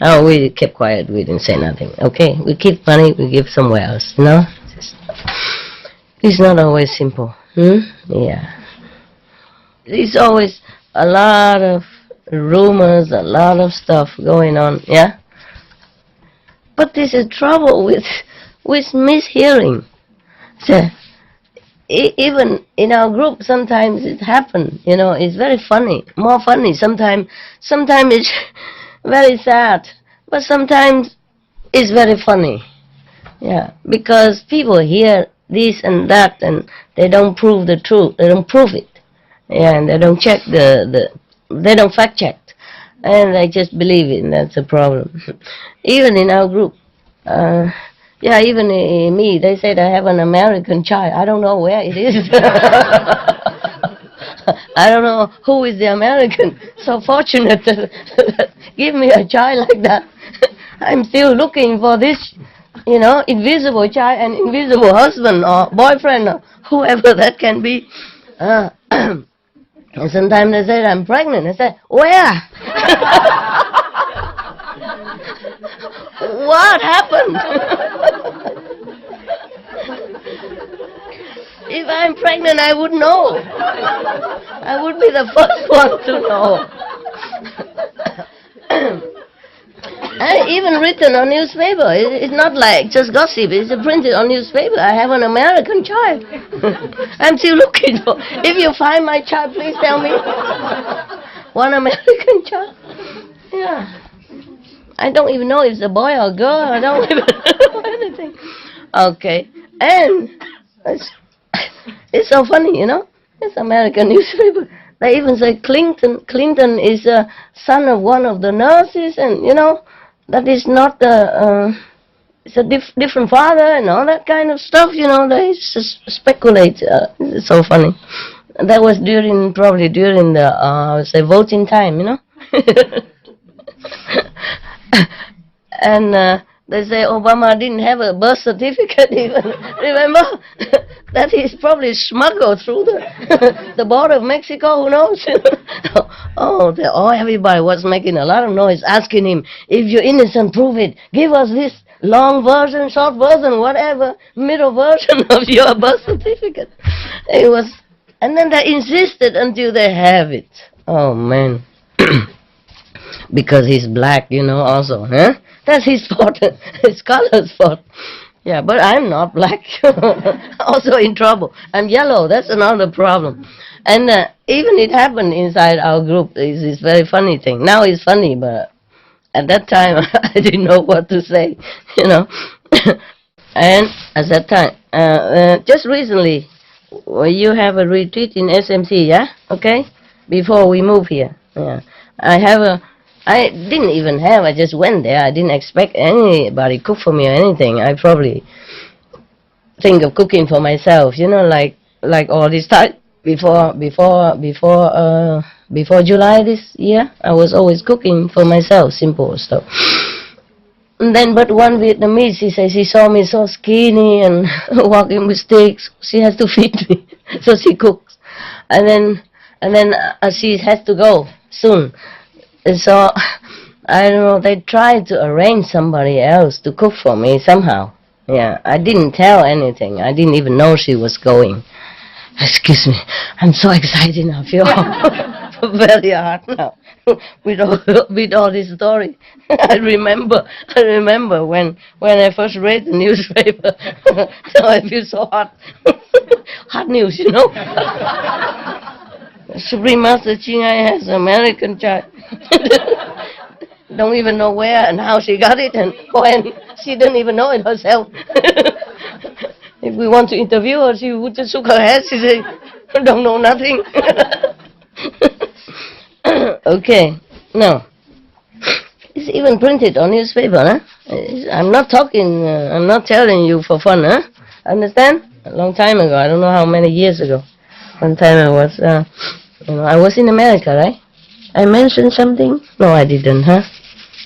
Oh, we kept quiet, we didn't say nothing. Okay, we keep money, we give somewhere else, you know? It's not always simple. Yeah. There's always a lot of rumors, a lot of stuff going on, yeah? But there's a trouble with mishearing. So, even in our group, sometimes it happens, you know, it's very funny, more funny. Sometimes it's very sad, but sometimes it's very funny. Yeah, because people hear this and that and they don't prove the truth, they don't prove it. Yeah, and they don't check they don't fact check. And they just believe it, and that's a problem. Even in our group, yeah, even in me, they said I have an American child. I don't know where it is. I don't know who is the American. So fortunate to give me a child like that. I'm still looking for this, you know, invisible child and invisible husband or boyfriend or whoever that can be. And sometimes they say I'm pregnant. I say, where? What happened? If I'm pregnant, I would know. I would be the first one to know. I even written on newspaper. It's not like just gossip. It's printed on newspaper. I have an American child. I'm still looking for. If you find my child, please tell me. One American child. Yeah. I don't even know if it's a boy or a girl. I don't even know anything. Okay. And it's so funny, you know. It's American newspaper. They even say Clinton is a son of one of the nurses, and you know that is not it's a different father and all that kind of stuff. You know, they just speculate. It's so funny. That was probably during the I would say voting time, you know. And they say Obama didn't have a birth certificate even. Remember? That he's probably smuggled through the border of Mexico, who knows? Everybody was making a lot of noise, asking him, if you're innocent, prove it. Give us this long version, short version, whatever, middle version of your birth certificate. It was, and then they insisted until they have it. Oh, man. Because he's black, you know, also, huh? That's his fault, his color's fault. Yeah, but I'm not black. Also in trouble. I'm yellow, that's another problem. And even it happened inside our group. It's this very funny thing. Now it's funny, but at that time, I didn't know what to say, you know. And at that time, just recently, you have a retreat in SMC, yeah? Okay? Before we move here. Yeah. I didn't even have, I just went there. I didn't expect anybody cook for me or anything. I probably think of cooking for myself, you know, like all this time before July this year. I was always cooking for myself, simple stuff. And then, but one Vietnamese, she says she saw me so skinny and walking with sticks. She has to feed me, so she cooks. And then she has to go soon. So, I don't know, they tried to arrange somebody else to cook for me somehow. Yeah, I didn't tell anything. I didn't even know she was going. Excuse me, I'm so excited now. I feel very hard now with all this story. I remember when I first read the newspaper. So I feel so hot. Hot news, you know. Supreme Master Ching Hai has an American child. Don't even know where and how she got it and when. She didn't even know it herself. If we want to interview her, she would just shook her head. She said, I don't know nothing. Okay, now, It's even printed on newspaper, huh? I'm not talking, I'm not telling you for fun, huh? Understand? A long time ago, I don't know how many years ago. One time I was, I was in America, right? I mentioned something? No, I didn't, huh?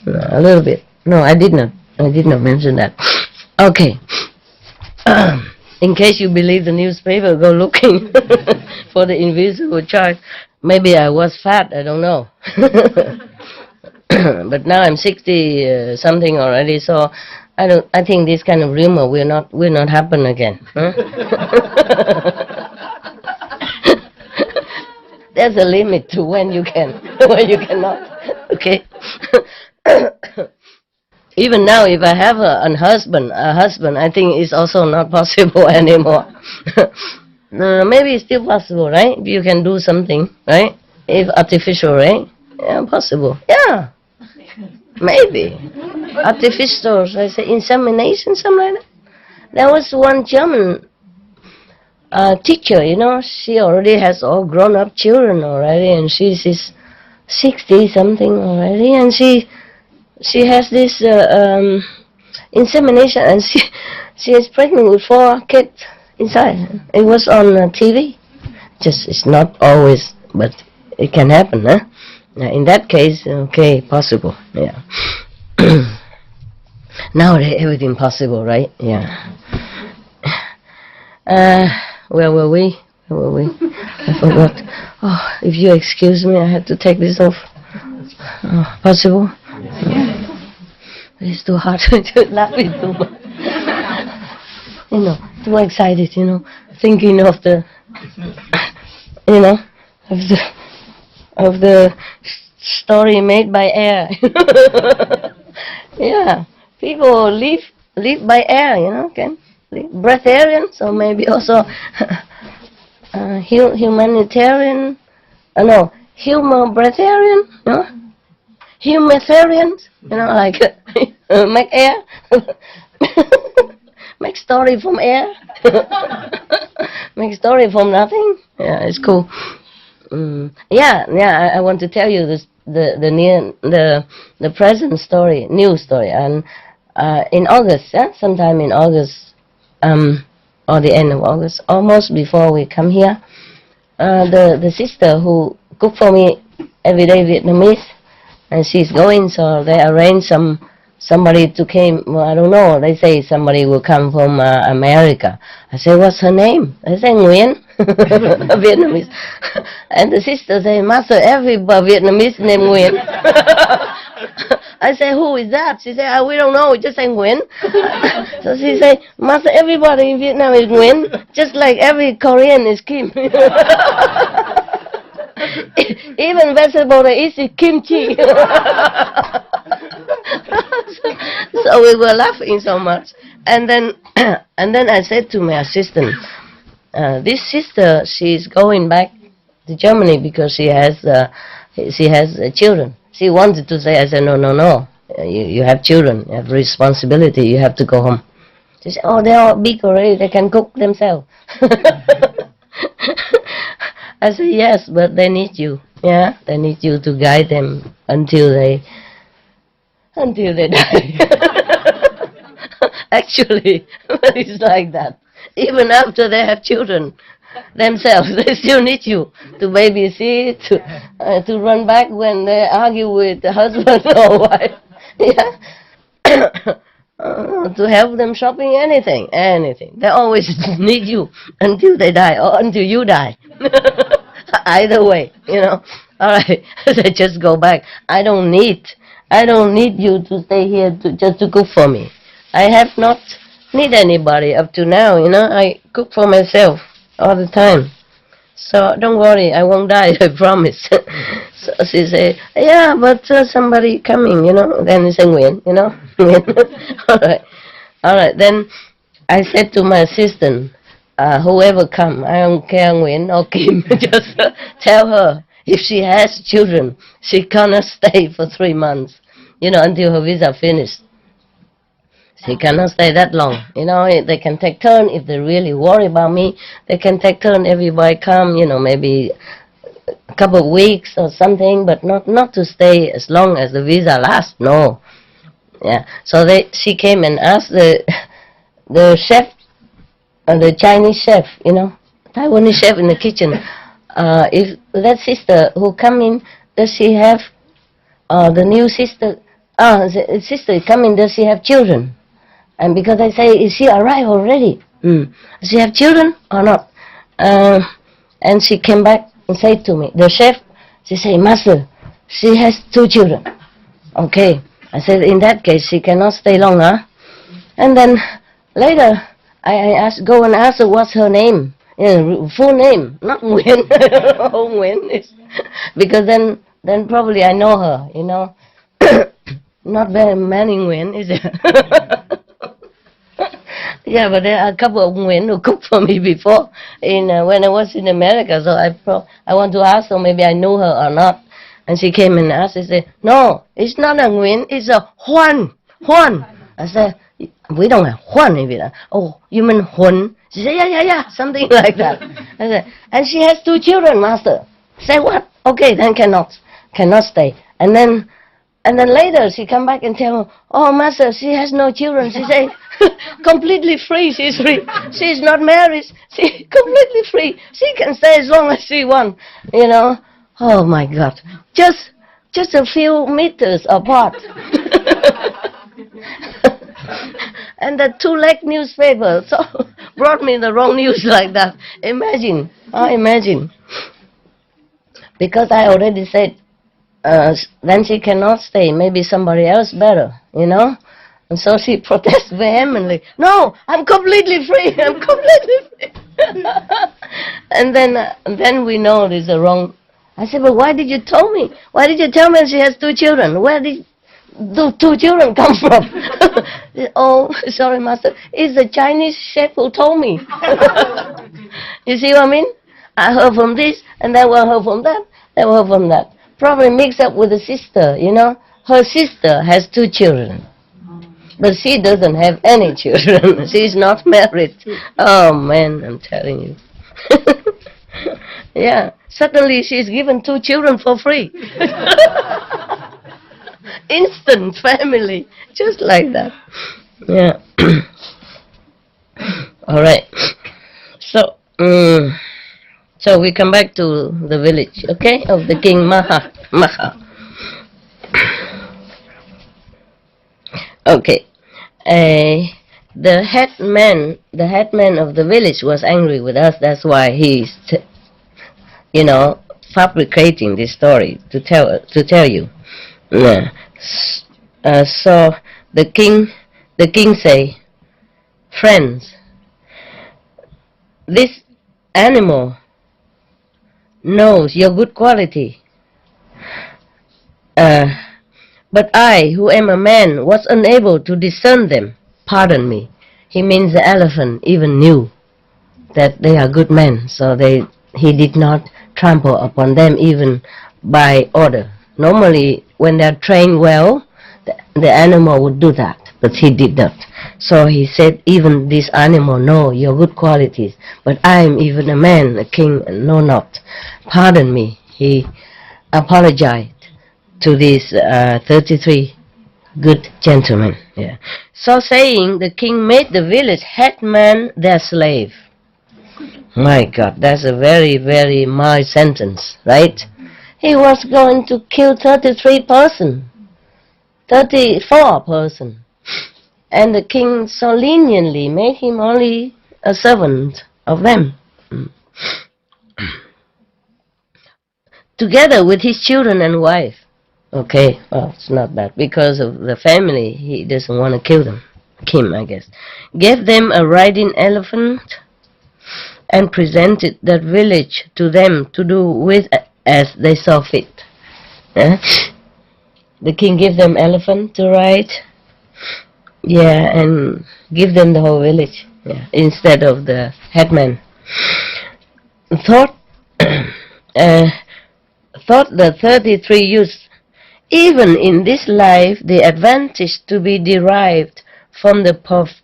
No, a little bit. No, I did not. I did not mention that. Okay. In case you believe the newspaper, go looking for the invisible child. Maybe I was fat, I don't know. But now I'm 60 something already, so I think this kind of rumor will not happen again. Huh? There's a limit to when you can, when you cannot. Okay. Even now, if I have a husband, I think it's also not possible anymore. No, maybe it's still possible, right? If you can do something, right? If artificial, right? Yeah, possible. Yeah, maybe. Artificial, I say insemination, something like that. There was one German teacher, she already has all grown-up children already, and she's 60-something already, and she has this insemination, and she is pregnant with 4 kids inside. It was on TV. Just it's not always, but it can happen, huh? In that case, okay, possible. Yeah. Nowadays, everything possible, right? Yeah. Where were we? I forgot. Oh, if you excuse me, I have to take this off. Oh, possible? It's too hard to laugh it too much. Too excited, thinking of the, of the story made by air. Yeah, people live by air, can live breatharian, so maybe also humanitarian, humor breatharian, humanitarians, like make air, make story from air, make story from nothing. Yeah, it's cool. I want to tell you this, the present story, new story, and in August, sometime in August, or the end of August, almost before we come here, the sister who cook for me every day Vietnamese, and she's going, so they arrange somebody to came. Well, I don't know. They say somebody will come from America. I say, what's her name? They say Nguyen, Vietnamese. And the sister say, Master, every Vietnamese named Nguyen. I say, who is that? She say, we don't know. We just say Nguyen. So she say, Master, everybody in Vietnam is Nguyen, just like every Korean is Kim. Even vegetable they eat is kimchi. So we were laughing so much, and then I said to my assistant, this sister, she's going back to Germany because she has children. She wanted to say, I said, no, you have children, you have responsibility, you have to go home. She said, oh, they're all big already, they can cook themselves. I said, yes, but they need you. Yeah, they need you to guide them until they die. Actually, it's like that. Even after they have children themselves, they still need you to babysit, to run back when they argue with the husband or wife. Yeah. To help them shopping, anything. They always need you until they die or until you die. Either way, All right, they just go back. I don't need you to stay here just to cook for me. I have not need anybody up to now, I cook for myself all the time. So don't worry, I won't die, I promise. So she say, yeah, but somebody coming, Then he say, Nguyen, All right. Then I said to my assistant, whoever come, I don't care Nguyen or Kim, just tell her if she has children, she cannot stay for 3 months, until her visa finished. She cannot stay that long, they can take turn. If they really worry about me, they can take turn, everybody come, maybe a couple of weeks or something, but not to stay as long as the visa lasts. No. Yeah. So she came and asked the chef, the Chinese chef, Taiwanese chef in the kitchen, if that sister who come in, does she have the new sister? The sister coming, does she have children? And because I say, is she arrived already? Does she have children or not? And she came back and said to me, the chef, she said, Master, she has 2 children. Okay. I said, in that case, she cannot stay longer. And then later, I go and ask her what's her name. Full name, not Nguyen. Nguyen. Because then probably I know her, Not very many Nguyen, is it? Yeah, but there are a couple of Nguyen who cooked for me before when I was in America. So I want to ask her, maybe I know her or not. And she came and asked, she said, no, it's not a Nguyen, it's a Huan. I said, we don't have Huan in Vietnam. Oh, you mean Huan? She said, yeah, something like that. I said, and she has 2 children, Master. I said, what? Okay, then cannot stay. And then later she come back and tell me, oh, Master, she has no children. She said, completely free, she's free. She's not married, she's completely free. She can stay as long as she wants, Oh my God, just a few meters apart. And the 2-leg newspaper so brought me the wrong news like that. Imagine. Because I already said, then she cannot stay, maybe somebody else better, And so she protests vehemently, no, I'm completely free, And then we know there's a wrong. I said, but why did you tell me? Why did you tell me she has 2 children? Where did the 2 children come from? Oh, sorry, Master. It's the Chinese chef who told me. You see what I mean? I heard from this, and then I heard from that, then I heard from that. Probably mixed up with the sister, Her sister has 2 children. But she doesn't have any children. She's not married. Oh, man, I'm telling you. Yeah, suddenly she's given 2 children for free. Instant family, just like that. Yeah. All right. So we come back to the village, okay, of the king Maha. Okay. The headman of the village was angry with us. That's why he's, fabricating this story to tell you. Yeah. So the king say, friends, this animal knows your good quality. But I, who am a man, was unable to discern them. Pardon me. He means the elephant even knew that they are good men, so he did not trample upon them even by order. Normally, when they are trained well, the animal would do that, but he did not. So he said, even this animal know your good qualities, but I am even a man, a king, and know not. Pardon me. He apologized to these 33 good gentlemen. Yeah. So saying, the king made the village headman their slave. My God, that's a very, very mild sentence, right? He was going to kill 34 person. And the king so leniently made him only a servant of them. Together with his children and wife. Okay, well, it's not bad. Because of the family, he doesn't want to kill them. Kim, I guess. Gave them a riding elephant and presented that village to them to do with as they saw fit. The king gave them elephant to ride. Yeah, and give them the whole village. Yeah, instead of the headman. Thought the 33 youths, even in this life, the advantage to be derived from the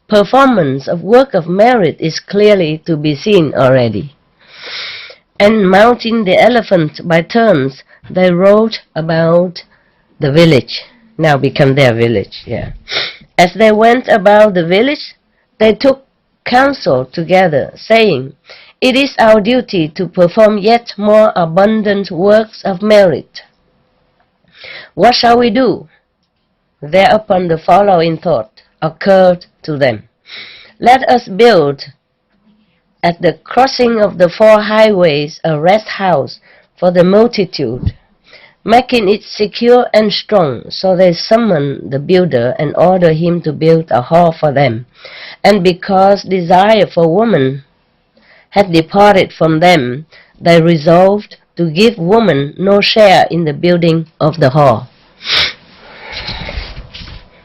performance of work of merit is clearly to be seen already. And mounting the elephant by turns, they rode about the village. Now become their village, yeah. As they went about the village, they took counsel together, saying, "It is our duty to perform yet more abundant works of merit. What shall we do?" Thereupon the following thought occurred to them: "Let us build at the crossing of the 4 highways a rest house for the multitude, making it secure and strong." So they summoned the builder and ordered him to build a hall for them. And because desire for woman had departed from them, they resolved to give woman no share in the building of the hall.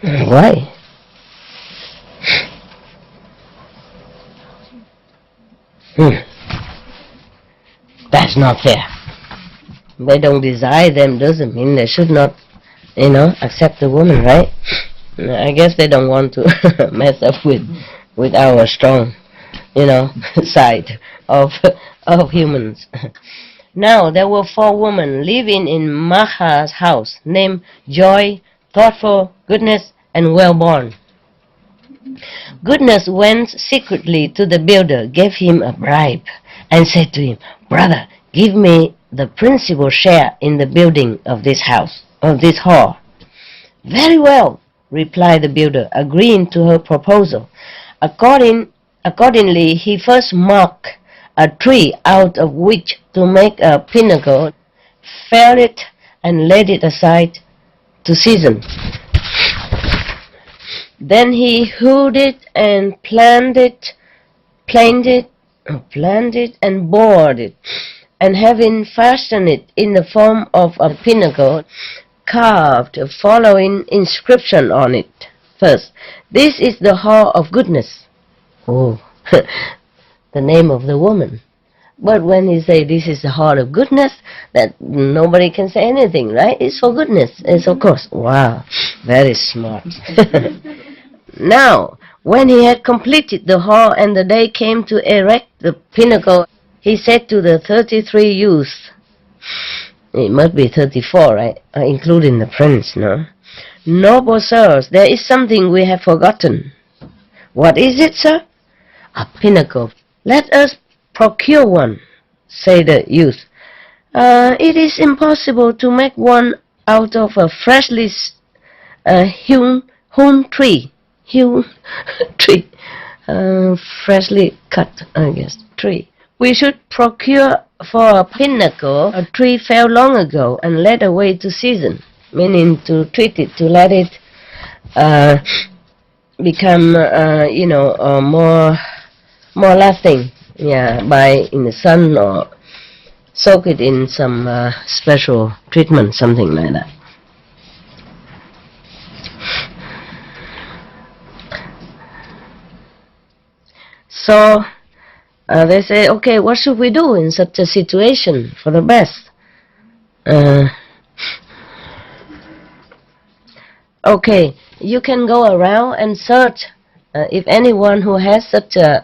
Why? That's not fair. They don't desire them doesn't mean they should not, accept the woman, right? I guess they don't want to mess up with our strong, side of humans. Now there were 4 women living in Maha's house, named Joy, Thoughtful, Goodness, and Well-born. Goodness went secretly to the builder, gave him a bribe, and said to him, "Brother, give me the principal share in the building of this house, of this hall." "Very well," replied the builder, agreeing to her proposal. Accordingly, he first marked a tree out of which to make a pinnacle, felled it, and laid it aside to season. Then he hewed it and planted and bored it, and having fastened it in the form of a pinnacle, carved the following inscription on it. First, "This is the hall of goodness." Oh, the name of the woman. But when he say this is the hall of goodness, that nobody can say anything, right? It's for goodness. It's of course. Wow, very smart. Now, when he had completed the hall and the day came to erect the pinnacle, he said to the 33 youths, it must be 34, right? Including the prince, no? "Noble sirs, there is something we have forgotten." "What is it, sir?" "A pinnacle. Let us procure one," say the youth. It is impossible to make one out of a freshly hewn tree. Freshly cut, I guess, tree. "We should procure for a pinnacle a tree fell long ago and led away to season," meaning to treat it, to let it become, more lasting, by in the sun, or soak it in some special treatment, something like that. So they say, "Okay, what should we do in such a situation for the best?" Okay, you can go around and search if anyone who has such a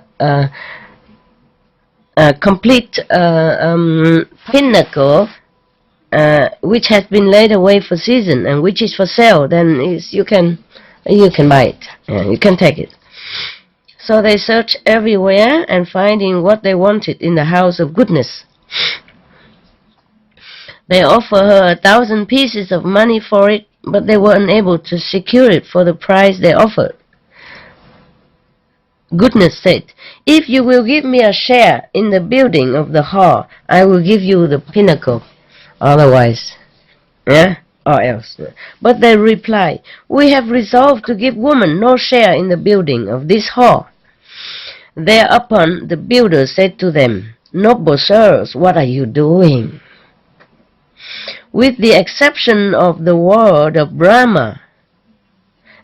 complete pinnacle which has been laid away for season and which is for sale, then you can buy it. You can take it. So they searched everywhere and finding what they wanted in the house of goodness. They offered her 1,000 pieces of money for it, but they were unable to secure it for the price they offered. Goodness said, "If you will give me a share in the building of the hall, I will give you the pinnacle. Otherwise, or else." But they replied, "We have resolved to give woman no share in the building of this hall." Thereupon the builder said to them, "Noble sirs, what are you doing? With the exception of the world of Brahma,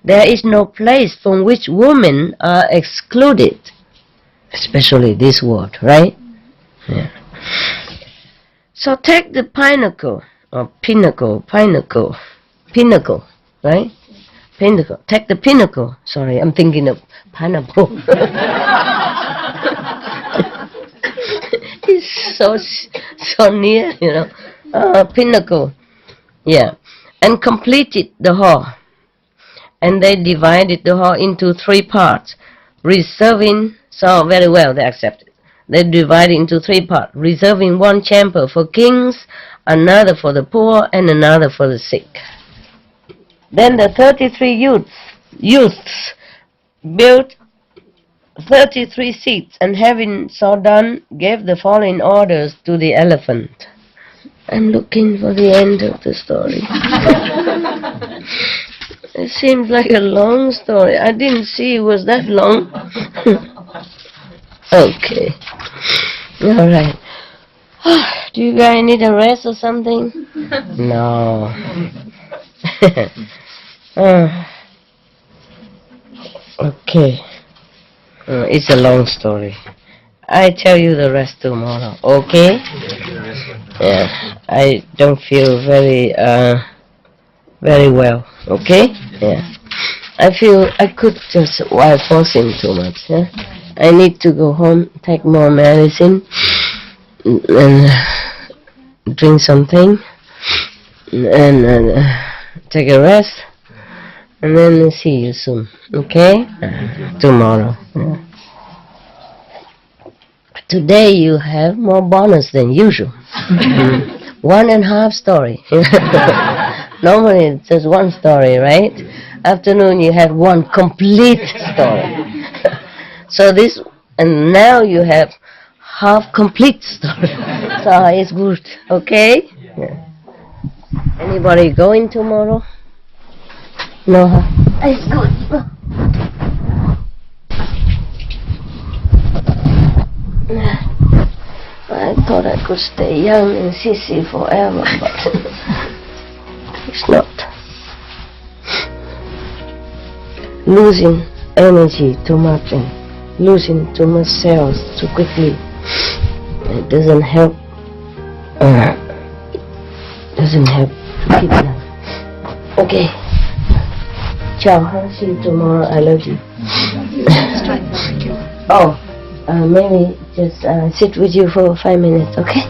there is no place from which women are excluded." Especially this world, right? Yeah. "So take the pinnacle, or pinnacle, right? Pinnacle. Take the pinnacle. Sorry, I'm thinking of pineapple. It's so near, you know, pinnacle. Yeah, and completed the hall. And they divided the hall into 3 parts, reserving, so very well they accepted. They divided into 3 parts, reserving 1 chamber for kings, another for the poor, and another for the sick. Then the 33 youths built 33 seats, and having so done, gave the following orders to the elephant. I'm looking for the end of the story. It seems like a long story. I didn't see it was that long. Okay. All right. Do you guys need a rest or something? No. Okay. It's a long story. I tell you the rest tomorrow. Okay? Yeah. I don't feel very well. Okay? Yeah. I feel I could just while forcing too much. Yeah? I need to go home, take more medicine, and drink something, and take a rest, and then see you soon. Okay? Tomorrow. Yeah. Today you have more bonus than usual. 1.5 story. Normally it's just 1 story, right? Afternoon you have 1 complete story. So this, and now you have half complete story. So it's good, okay? Yeah. Anybody going tomorrow? No, huh? It's good. I thought I could stay young and sissy forever, but it's not. Losing energy too much and losing too much cells too quickly, it doesn't help. Doesn't help to keep them. Okay. Ciao. See you tomorrow. I love you. Oh. Maybe just sit with you for 5 minutes, okay?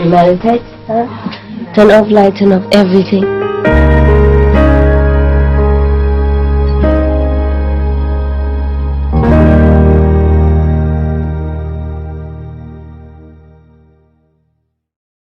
Meditate, huh? Turn off light, turn off everything.